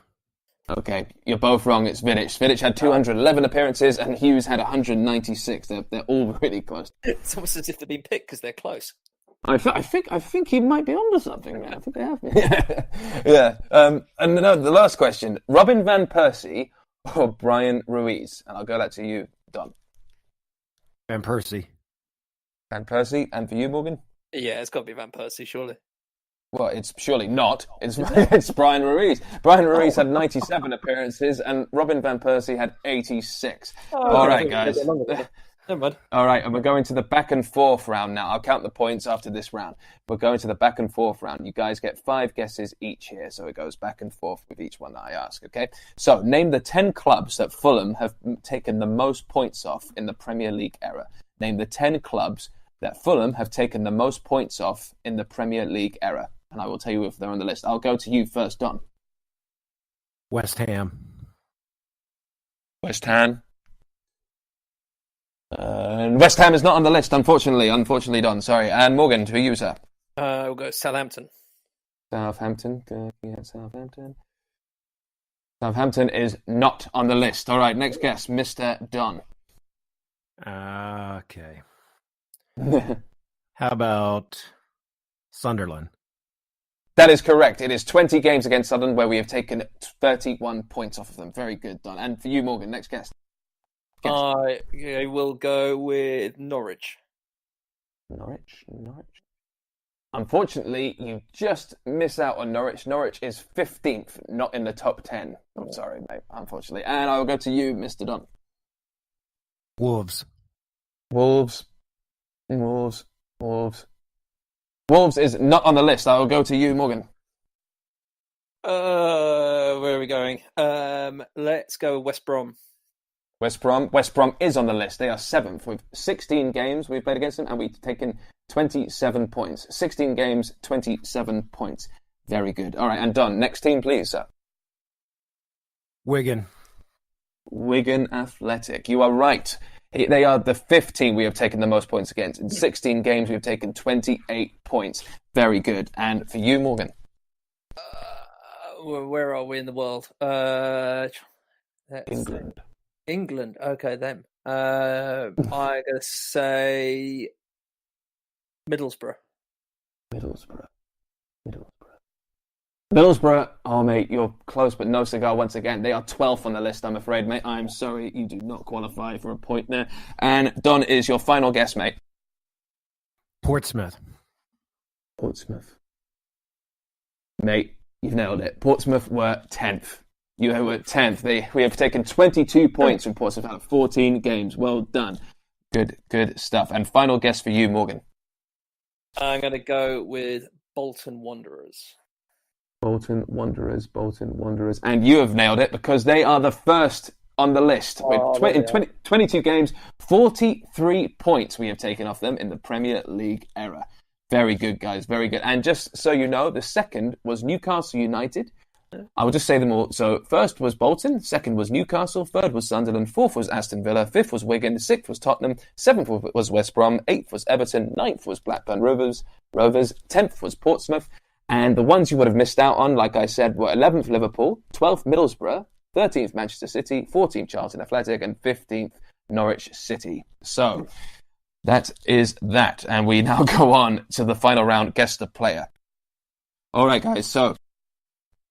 Okay, you're both wrong. It's Vidic. Vidic had 211 appearances and Hughes had 196. They're all really close. It's almost as if they've been picked because they're close. I think he might be onto something, man. I think they have been. Yeah. And the last question: Robin van Persie or Brian Ruiz? And I'll go that to you, Don. Van Persie. Van Persie, and for you, Morgan? Yeah, it's got to be Van Persie, surely. Well, it's surely not. It's Brian Ruiz. Brian Ruiz had 97 appearances, and Robin van Persie had 86. All right, guys. Never mind. All right, and we're going to the back and forth round now. I'll count the points after this round. We're going to the back and forth round. You guys get 5 guesses each here, so it goes back and forth with each one that I ask, okay? So, name the 10 clubs that Fulham have taken the most points off in the Premier League era. Name the 10 clubs that Fulham have taken the most points off in the Premier League era. And I will tell you if they're on the list. I'll go to you first, Don. West Ham. West Ham. And West Ham is not on the list, unfortunately. Unfortunately, Don. Sorry. And Morgan, to you, sir. We'll go Southampton. Southampton. Yeah, Southampton. Southampton is not on the list. All right, next guest, Mr. Don. Okay. How about Sunderland? That is correct. It is 20 games against Sunderland where we have taken 31 points off of them. Very good, Don. And for you, Morgan, next guest. I will go with Norwich. Norwich. Unfortunately, you just miss out on Norwich. Norwich is 15th, not in the top 10. I'm sorry, mate, unfortunately. And I will go to you, Mr. Don. Wolves. Wolves is not on the list. I will go to you, Morgan. Where are we going? Let's go West Brom. West Brom is on the list. They are 7th with 16 games we've played against them, and we've taken 27 points. 16 games, 27 points. Very good. All right, and Don, next team, please, sir. Wigan Athletic. You are right. They are the 5th team we have taken the most points against. In 16 games, we have taken 28 points. Very good. And for you, Morgan? Where are we in the world? England. Okay, them. I'm going to say Middlesbrough. Middlesbrough, oh mate, you're close but no cigar once again. They are 12th on the list, I'm afraid, mate. I'm sorry, you do not qualify for a point there. And Don is your final guess, mate. Portsmouth. Mate, you've nailed it. Portsmouth were 10th. You were 10th. We have taken 22 points from Portsmouth out of 14 games. Well done. Good stuff. And final guess for you, Morgan. I'm going to go with Bolton Wanderers. Bolton Wanderers. And you have nailed it because they are the first on the list. With 22 games, 43 points we have taken off them in the Premier League era. Very good, guys. Very good. And just so you know, the second was Newcastle United. I will just say them all. So first was Bolton, second was Newcastle, third was Sunderland, fourth was Aston Villa, fifth was Wigan, sixth was Tottenham, seventh was West Brom, eighth was Everton, ninth was Blackburn Rovers, 10th was Portsmouth, and the ones you would have missed out on, like I said, were 11th Liverpool, 12th Middlesbrough, 13th Manchester City, 14th Charlton Athletic, and 15th Norwich City. So that is that, and we now go on to the final round, guess the player. All right, guys, so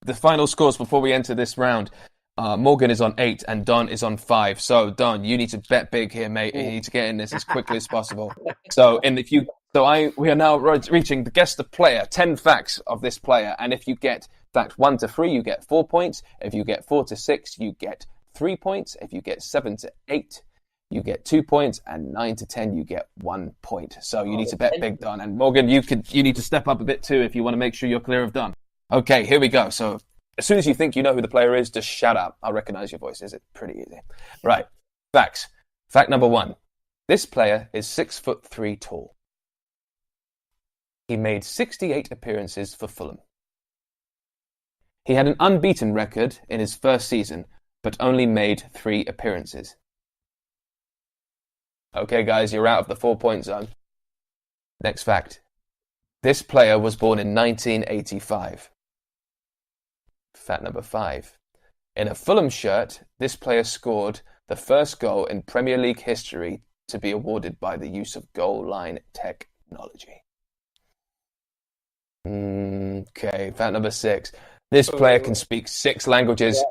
the final scores before we enter this round. Morgan is on 8 and Don is on 5. So Don, you need to bet big here, mate. You need to get in this as quickly as possible. We are now reaching the guess the player. 10 facts of this player, and if you get fact 1 to 3, you get 4 points. If you get 4 to 6, you get 3 points. If you get 7 to 8, you get 2 points, and 9 to 10, you get 1 point. So you need to bet big, Don. And Morgan, you need to step up a bit too if you want to make sure you're clear of Don. Okay, here we go. So as soon as you think you know who the player is, just shout out. I'll recognize your voices. It's pretty easy. Right. Facts. Fact number 1. This player is 6'3" tall. He made 68 appearances for Fulham. He had an unbeaten record in his first season, but only made 3 appearances. Okay, guys, you're out of the 4-point zone. Next fact. This player was born in 1985. Fact number 5. In a Fulham shirt, this player scored the first goal in Premier League history to be awarded by the use of goal line technology. Okay, fact number 6. This player can speak 6 languages.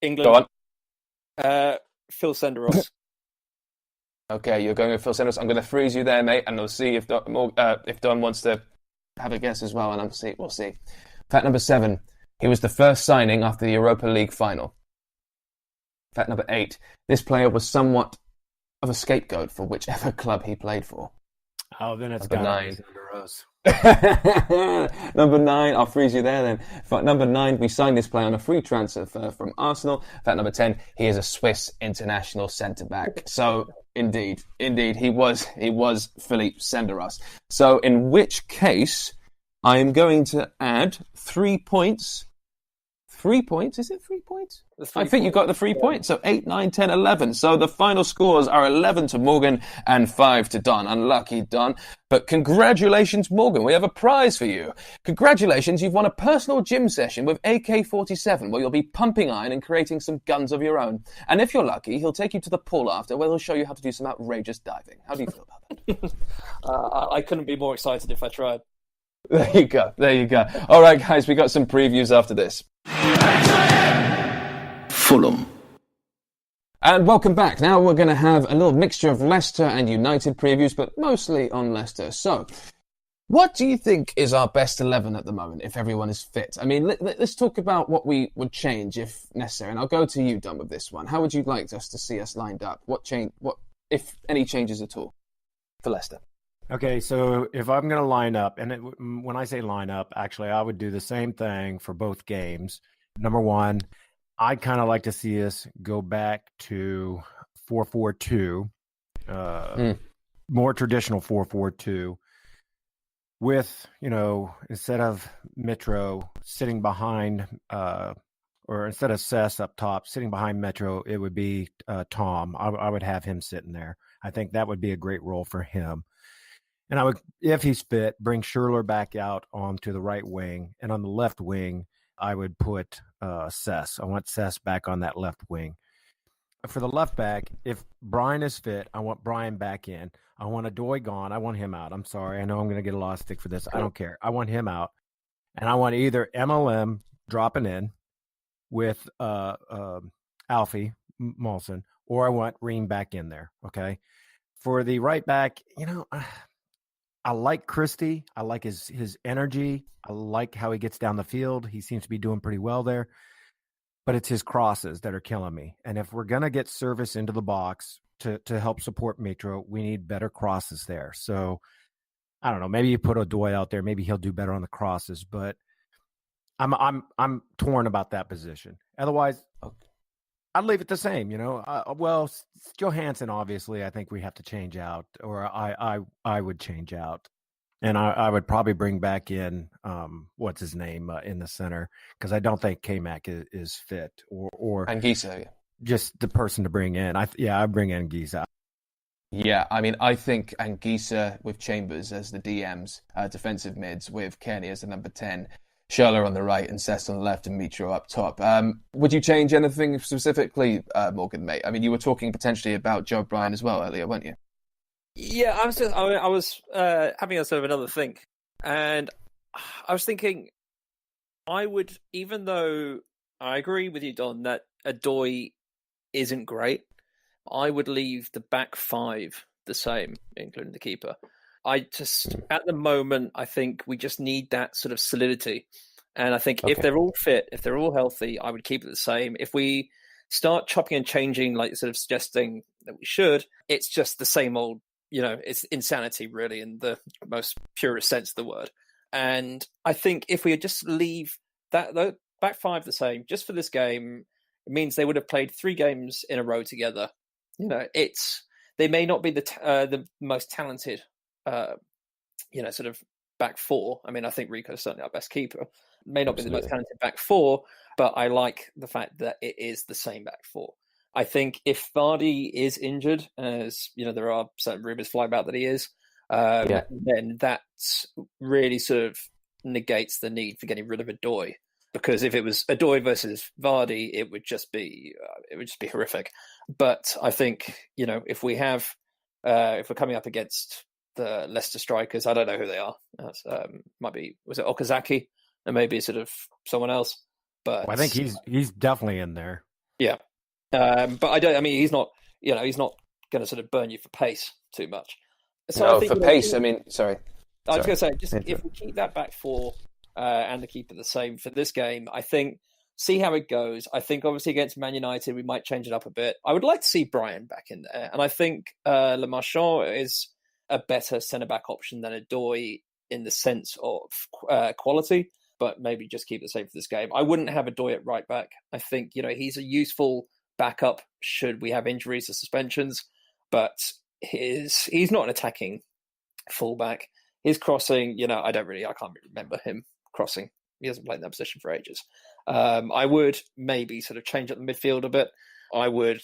England. Go on. Phil Senderos. Okay, you're going with Phil Senderos. I'm going to freeze you there, mate, and we'll see if Don wants to have a guess as well, and we'll see. Fact number 7. He was the first signing after the Europa League final. Fact number 8. This player was somewhat of a scapegoat for whichever club he played for? Oh, then it's Number got 9. under us. Number 9, I'll freeze you there then. For number 9, we signed this player on a free transfer from Arsenal. Fact number 10, he is a Swiss international centre-back. So, indeed, he was Philippe Senderos. So, in which case, I am going to add 3 points. 3 points? Is it 3 points? I think you got the 3 points. So 8, 9, 10, 11. So the final scores are 11 to Morgan and 5 to Don. Unlucky Don. But congratulations, Morgan. We have a prize for you. Congratulations. You've won a personal gym session with AK-47 where you'll be pumping iron and creating some guns of your own. And if you're lucky, he'll take you to the pool after where he'll show you how to do some outrageous diving. How do you feel about that? I couldn't be more excited if I tried. There you go. All right, guys, we got some previews after this. Fulham. And welcome back. Now we're going to have a little mixture of Leicester and United previews, but mostly on Leicester. So, what do you think is our best 11 at the moment, if everyone is fit? I mean, let's talk about what we would change if necessary. And I'll go to you, Don, with this one. How would you like us to see us lined up? What, if any changes at all, for Leicester? Okay, so if I'm going to line up, and when I say line up, actually, I would do the same thing for both games. Number one, I'd kind of like to see us go back to 4-4-2, more traditional 4-4-2, with, instead of Metro sitting behind, or instead of Cess up top sitting behind Metro, it would be Tom. I would have him sitting there. I think that would be a great role for him. And I would, if he's fit, bring Schürrle back out onto the right wing. And on the left wing, I would put Cess. I want Cess back on that left wing. For the left back, if Brian is fit, I want Brian back in. I want Adoy gone. I want him out. I'm sorry. I know I'm going to get a lot of stick for this. I don't care. I want him out. And I want either MLM dropping in with Alfie Molson, or I want Ream back in there. Okay. For the right back, I like Christie. I like his energy. I like how he gets down the field. He seems to be doing pretty well there. But it's his crosses that are killing me. And if we're going to get service into the box to help support Metro, we need better crosses there. So, I don't know. Maybe you put Odoi out there. Maybe he'll do better on the crosses. But I'm torn about that position. Otherwise, I'd leave it the same, well, Johansson, obviously, I think we have to change out, or I would change out. And I would probably bring back in, what's his name, in the center, because I don't think K-Mac is fit, or Anguissa. Just the person to bring in. I'd bring Anguissa. Yeah, I mean, I think Anguissa with Chambers as the DMs, defensive mids with Kearney as the number 10, Schürrle on the right and Cess on the left and Mitro up top. Would you change anything specifically, Morgan, mate? I mean, you were talking potentially about Joe Bryan as well earlier, weren't you? Yeah, I was having a sort of another think, and I was thinking I would, even though I agree with you, Don, that Adoy isn't great, I would leave the back five the same, including the keeper. At the moment, I think we just need that sort of solidity. And I think if they're all fit, if they're all healthy, I would keep it the same. If we start chopping and changing, like sort of suggesting that we should, it's just the same old, it's insanity, really, in the most purest sense of the word. And I think if we just leave the back five the same, just for this game, it means they would have played 3 games in a row together. They may not be the most talented, sort of back four. I mean, I think Rico's certainly our best keeper. May not be the most talented back four, but I like the fact that it is the same back four. I think if Vardy is injured, as there are certain rumours flying about that he is, then that really sort of negates the need for getting rid of Adoy. Because if it was Adoy versus Vardy, it would just be horrific. But I think if we're coming up against the Leicester strikers, I don't know who they are. Was it Okazaki, and maybe sort of someone else. But I think he's definitely in there. Yeah, but I don't. I mean, he's not. He's not going to sort of burn you for pace too much. So no, I think, for pace. I mean, sorry. I was going to say, just if we keep that back four and the keeper the same for this game, I think see how it goes. I think obviously against Man United, we might change it up a bit. I would like to see Brian back in there. And I think Le Marchand is a better centre-back option than Adoy in the sense of quality, but maybe just keep the same for this game. I wouldn't have Adoy at right back. I think, he's a useful backup should we have injuries or suspensions, but he's not an attacking fullback. His crossing, I can't remember him crossing. He hasn't played in that position for ages. I would maybe sort of change up the midfield a bit. I would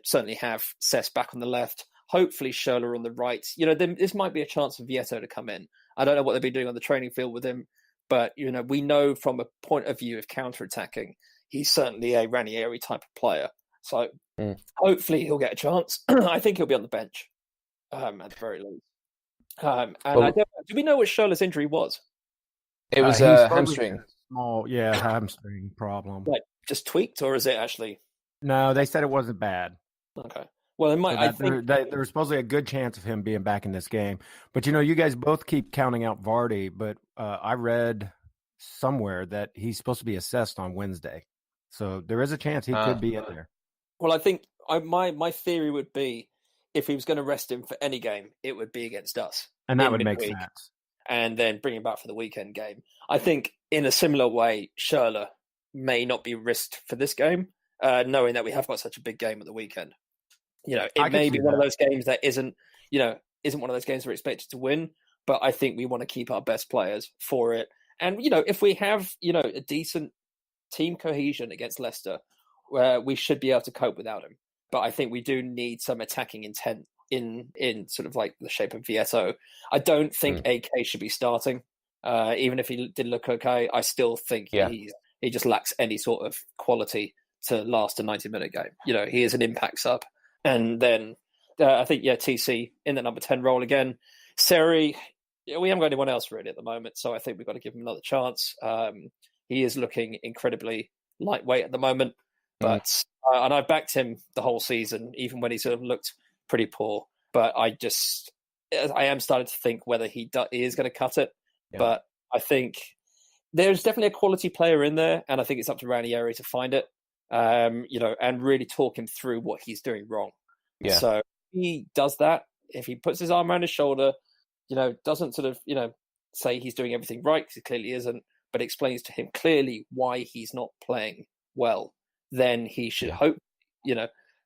certainly have Cess back on the left, hopefully Schürrle on the right. This might be a chance for Vieto to come in. I don't know what they've been doing on the training field with him, but, we know from a point of view of counter-attacking, he's certainly a Ranieri type of player. So hopefully he'll get a chance. I think he'll be on the bench at the very least. Do we know what Schürrle's injury was? It was a hamstring. Hamstring problem. Like just tweaked, or is it actually? No, they said it wasn't bad. Okay. Well, it might. I think there's supposedly a good chance of him being back in this game. But you guys both keep counting out Vardy, but I read somewhere that he's supposed to be assessed on Wednesday, so there is a chance he could be in there. Well, I think my theory would be if he was going to rest him for any game, it would be against us, and that would make sense. And then bring him back for the weekend game. I think in a similar way, Schürrle may not be risked for this game, knowing that we have got such a big game at the weekend. It may be one of those games that isn't one of those games we're expected to win, but I think we want to keep our best players for it. And, if we have, a decent team cohesion against Leicester, we should be able to cope without him. But I think we do need some attacking intent in sort of like the shape of Vieto. I don't think AK should be starting. Even if he did look okay, I still think he just lacks any sort of quality to last a 90-minute game. He is an impact sub. And then I think, TC in the number 10 role again. Seri, we haven't got anyone else really at the moment, so I think we've got to give him another chance. He is looking incredibly lightweight at the moment, but and I backed him the whole season, even when he sort of looked pretty poor. But I am starting to think whether he is going to cut it. Yeah. But I think there's definitely a quality player in there, and I think it's up to Ranieri to find it. And really talk him through what he's doing wrong. Yeah. So if he does that, if he puts his arm around his shoulder, doesn't sort of, say he's doing everything right, because he clearly isn't, but explains to him clearly why he's not playing well, then he should hope,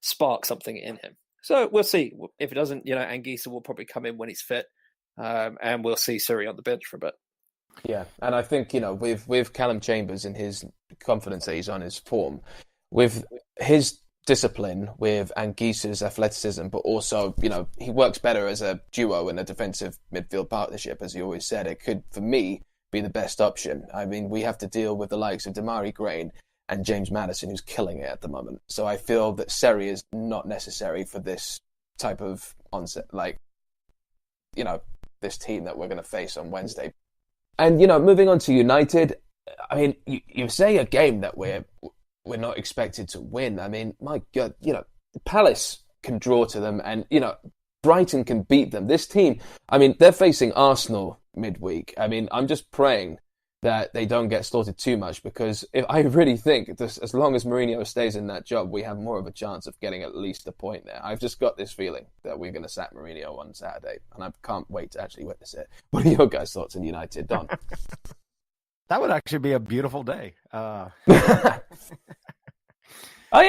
spark something in him. So we'll see. If it doesn't, Anguissa will probably come in when he's fit, and we'll see Suri on the bench for a bit. Yeah, and I think, with Callum Chambers and his confidence that he's on, his form, with his discipline, with Anguissa's athleticism, but also, he works better as a duo in a defensive midfield partnership, as he always said. It could, for me, be the best option. I mean, we have to deal with the likes of Damari Grain and James Maddison, who's killing it at the moment. So I feel that Seri is not necessary for this type of onset, this team that we're going to face on Wednesday. And, moving on to United, I mean, you say a game that we're not expected to win. I mean, my God, Palace can draw to them and, Brighton can beat them. This team, I mean, they're facing Arsenal midweek. I mean, I'm just praying that they don't get slaughtered too much, because I really think as long as Mourinho stays in that job, we have more of a chance of getting at least a point there. I've just got this feeling that we're going to sack Mourinho on Saturday, and I can't wait to actually witness it. What are your guys' thoughts on United, Don? That would actually be a beautiful day. Oh, yeah,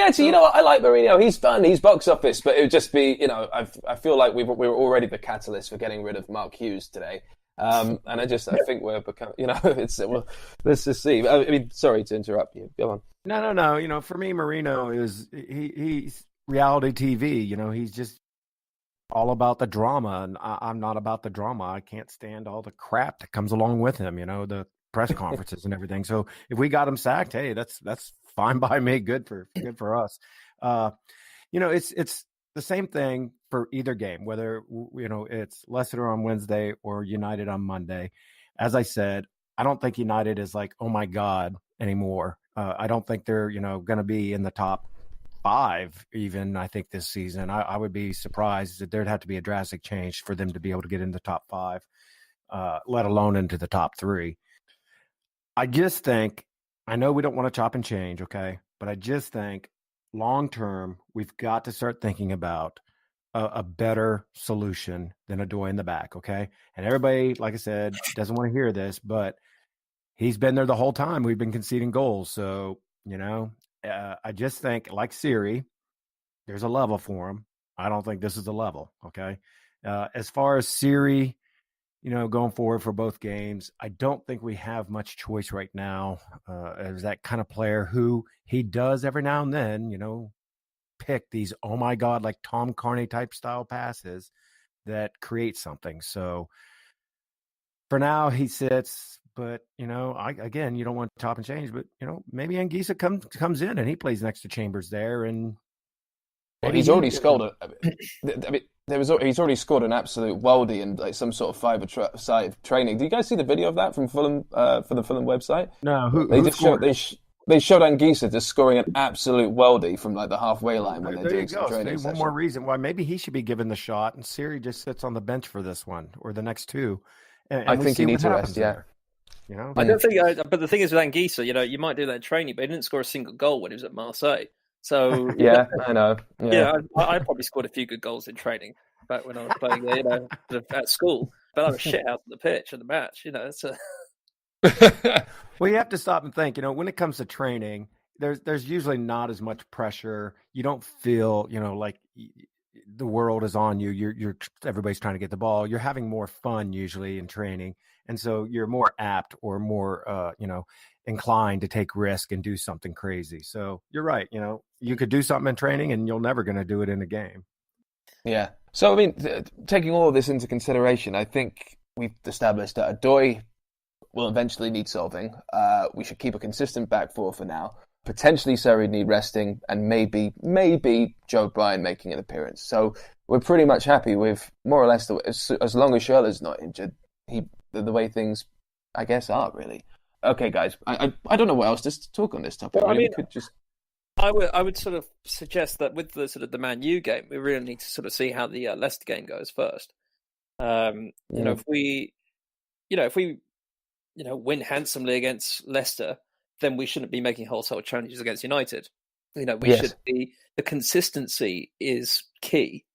actually, I like Mourinho. He's fun. He's box office, but it would just be, I feel like we were already the catalyst for getting rid of Mark Hughes today. And I think we're becoming, let's just see. I mean, sorry to interrupt you. Go on. No. For me, Mourinho he's reality TV. He's just all about the drama, and I'm not about the drama. I can't stand all the crap that comes along with him. The press conferences and everything. So if we got him sacked, hey, that's fine by me. Good for us. It's the same thing for either game, whether, it's Leicester on Wednesday or United on Monday. As I said, I don't think United is like, oh my God, anymore. I don't think they're, going to be in the top 5 even, I think, this season. I would be surprised that there'd have to be a drastic change for them to be able to get into the top 5, let alone into the top 3. I just think I know we don't want to chop and change, okay? But I just think long term, we've got to start thinking about a better solution than Adoy in the back, okay? And everybody, like I said, doesn't want to hear this, but he's been there the whole time. We've been conceding goals. So, I just think, like Siri, there's a level for him. I don't think this is the level, okay? As far as Siri, going forward for both games, I don't think we have much choice right now as that kind of player who he does every now and then, pick these, oh my God, like Tom Carney type style passes that create something. So for now he sits, but you don't want to top and change, but maybe Anguissa comes in and he plays next to Chambers there, and he's already scored. He's already scored an absolute worldie in like some sort of five-a-side training. Did you guys see the video of that from Fulham for the Fulham website? No, they showed Anguissa just scoring an absolute worldie from like the halfway line when they're doing some training session. One more reason why maybe he should be given the shot, and Siri just sits on the bench for this one or the next two. And I think he needs to rest. Yeah. There. I don't think. But the thing is with Anguissa, you might do that in training, but he didn't score a single goal when he was at Marseille. So yeah, I know. Yeah, I probably scored a few good goals in training back when I was playing, at school. But I was shit out on the pitch in the match. Well, you have to stop and think. When it comes to training, there's usually not as much pressure. You don't feel, like the world is on you. You're everybody's trying to get the ball. You're having more fun usually in training, and so you're more apt or more, inclined to take risk and do something crazy. So you're right. You could do something in training, and you're never going to do it in a game. Yeah. So I mean, taking all of this into consideration, I think we've established that Adoy will eventually need solving. We should keep a consistent back four for now. Potentially Surrey need resting, and maybe Joe Bryan making an appearance. So we're pretty much happy with more or less as long as Schürrle's not injured. The way things, I guess, are really. Okay, guys, I don't know what else to talk on this topic. Well, we could just. I would sort of suggest that with the sort of the Man U game, we really need to sort of see how the Leicester game goes first. If we win handsomely against Leicester, then we shouldn't be making wholesale challenges against United. Should be, the consistency is key.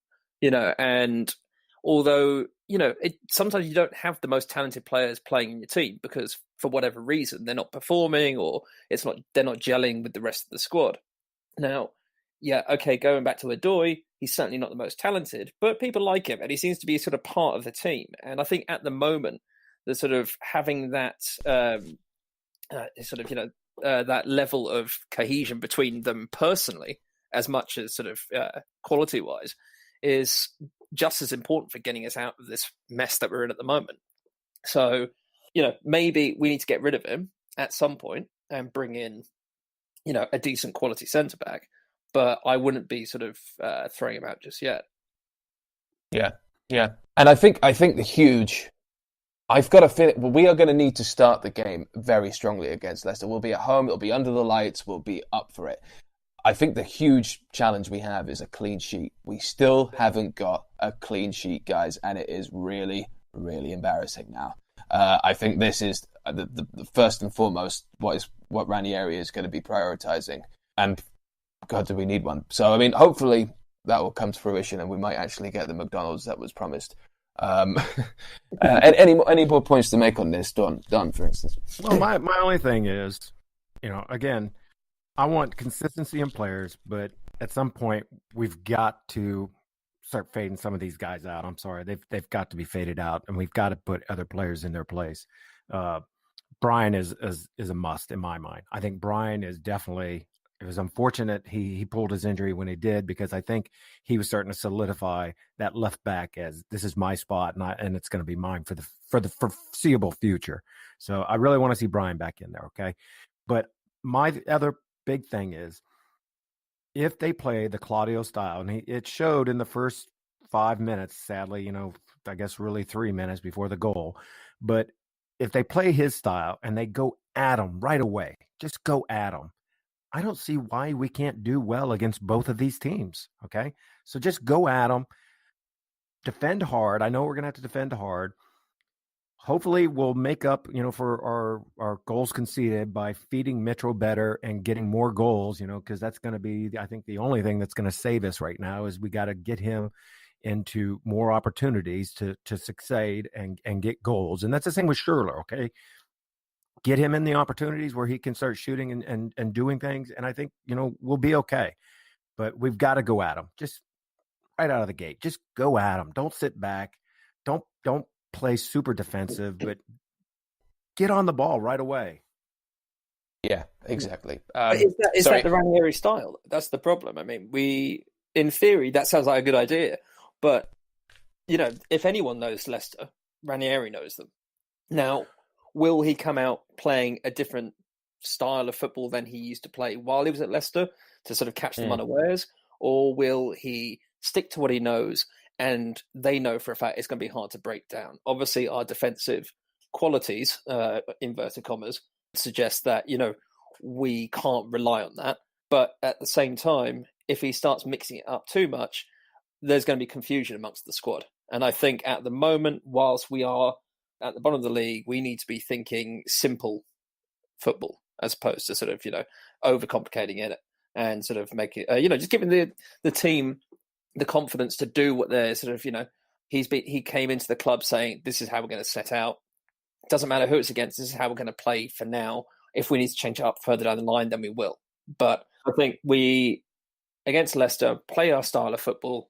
And although sometimes you don't have the most talented players playing in your team because for whatever reason they're not performing or they're not gelling with the rest of the squad. Now, going back to Adoy, he's certainly not the most talented, but people like him and he seems to be sort of part of the team. And I think at the moment, the sort of having that that level of cohesion between them personally, as much as sort of quality-wise, is just as important for getting us out of this mess that we're in at the moment. So, maybe we need to get rid of him at some point and bring in, a decent quality centre back. But I wouldn't be sort of throwing him out just yet. Yeah. And I think I've got a feeling we are going to need to start the game very strongly against Leicester. We'll be at home. It'll be under the lights. We'll be up for it. I think the huge challenge we have is a clean sheet. We still haven't got a clean sheet, guys, and it is really, really embarrassing now. I think this is the first and foremost what Ranieri is going to be prioritizing. And God, do we need one? So, I mean, hopefully that will come to fruition and we might actually get the McDonald's that was promised. Any more points to make on this, Don, for instance? Well, my only thing is, again, I want consistency in players, but at some point we've got to start fading some of these guys out. I'm sorry, they've got to be faded out, and we've got to put other players in their place. Brian is a must in my mind. I think Brian is definitely. It was unfortunate he pulled his injury when he did, because I think he was starting to solidify that left back as this is my spot and it's going to be mine for the foreseeable future. So I really want to see Brian back in there. Okay. But my other big thing is if they play the Claudio style, and it showed in the first 5 minutes, sadly, I guess really 3 minutes before the goal, but if they play his style and they go at him right away, just go at him. I don't see why we can't do well against both of these teams, okay? So just go at them, defend hard. I know we're going to have to defend hard. hopefully we'll make up, for our goals conceded by feeding Mitchell better and getting more goals, because that's going to be, I think, the only thing that's going to save us right now is we got to get him into more opportunities to succeed and get goals. And that's the same with Schürrle, okay? Get him in the opportunities where he can start shooting and doing things. And I think, we'll be okay. But we've got to go at him. Just right out of the gate. Just go at him. Don't sit back. Don't play super defensive, but get on the ball right away. Yeah, exactly. Is that the Ranieri style? That's the problem. I mean, in theory, that sounds like a good idea. But, if anyone knows Leicester, Ranieri knows them. Now, will he come out playing a different style of football than he used to play while he was at Leicester to sort of catch them unawares? Or will he stick to what he knows and they know for a fact it's going to be hard to break down? Obviously, our defensive qualities, inverted commas, suggest that, we can't rely on that. But at the same time, if he starts mixing it up too much, there's going to be confusion amongst the squad. And I think at the moment, whilst we are at the bottom of the league, we need to be thinking simple football as opposed to sort of, overcomplicating it and sort of make it, just giving the team the confidence to do what they're sort of, he came into the club saying, this is how we're going to set out. Doesn't matter who it's against. This is how we're going to play for now. If we need to change it up further down the line, then we will. But I think we, against Leicester, play our style of football.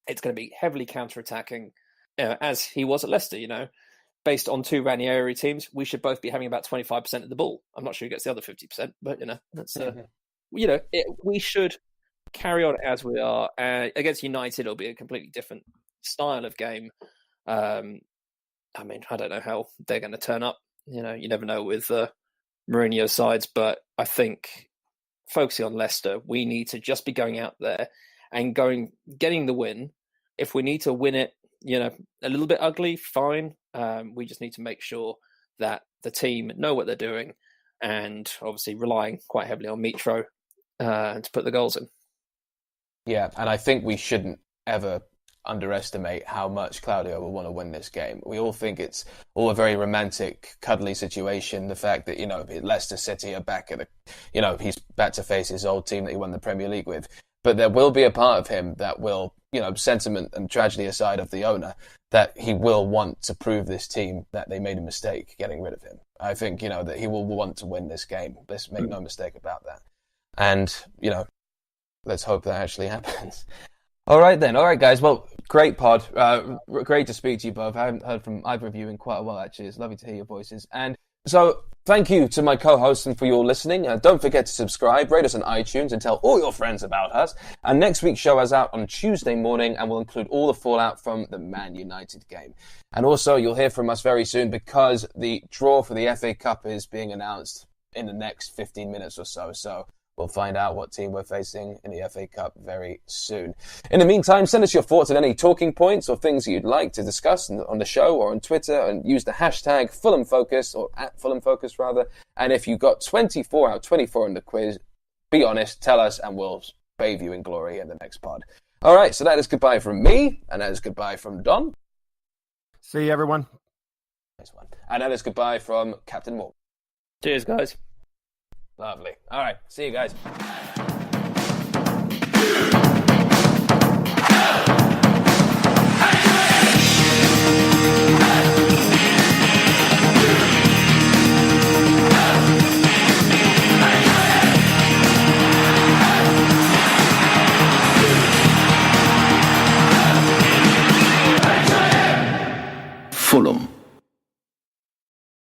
It's going to be heavily counter-attacking, as he was at Leicester, Based on two Ranieri teams, we should both be having about 25% of the ball. I'm not sure who gets the other 50%, but, that's, we should carry on as we are. Against United, it'll be a completely different style of game. I don't know how they're going to turn up. You never know with Mourinho sides, but I think focusing on Leicester, we need to just be going out there and getting the win. If we need to win it, a little bit ugly, fine. We just need to make sure that the team know what they're doing and obviously relying quite heavily on Mitro to put the goals in. Yeah, and I think we shouldn't ever underestimate how much Claudio will want to win this game. We all think it's all a very romantic, cuddly situation. The fact that, Leicester City are back at he's back to face his old team that he won the Premier League with. But there will be a part of him that will, sentiment and tragedy aside of the owner, that he will want to prove this team that they made a mistake getting rid of him. I think, that he will want to win this game. Let's make no mistake about that. And, let's hope that actually happens. All right, then. All right, guys. Well, great pod. Great to speak to you both. I haven't heard from either of you in quite a while, actually. It's lovely to hear your voices. And so thank you to my co-hosts and for your listening. Don't forget to subscribe, rate us on iTunes, and tell all your friends about us. And next week's show is out on Tuesday morning and will include all the fallout from the Man United game. And also, you'll hear from us very soon because the draw for the FA Cup is being announced in the next 15 minutes or so. So we'll find out what team we're facing in the FA Cup very soon. In the meantime, send us your thoughts on any talking points or things you'd like to discuss on the show or on Twitter, and use the hashtag FulhamFocus, or at FulhamFocus rather. And if you got 24 out of 24 in the quiz, be honest, tell us, and we'll bathe you in glory in the next pod. All right, so that is goodbye from me, and that is goodbye from Don. See you, everyone. Nice one. And that is goodbye from Captain Morgan. Cheers, guys. Lovely. All right. See you guys.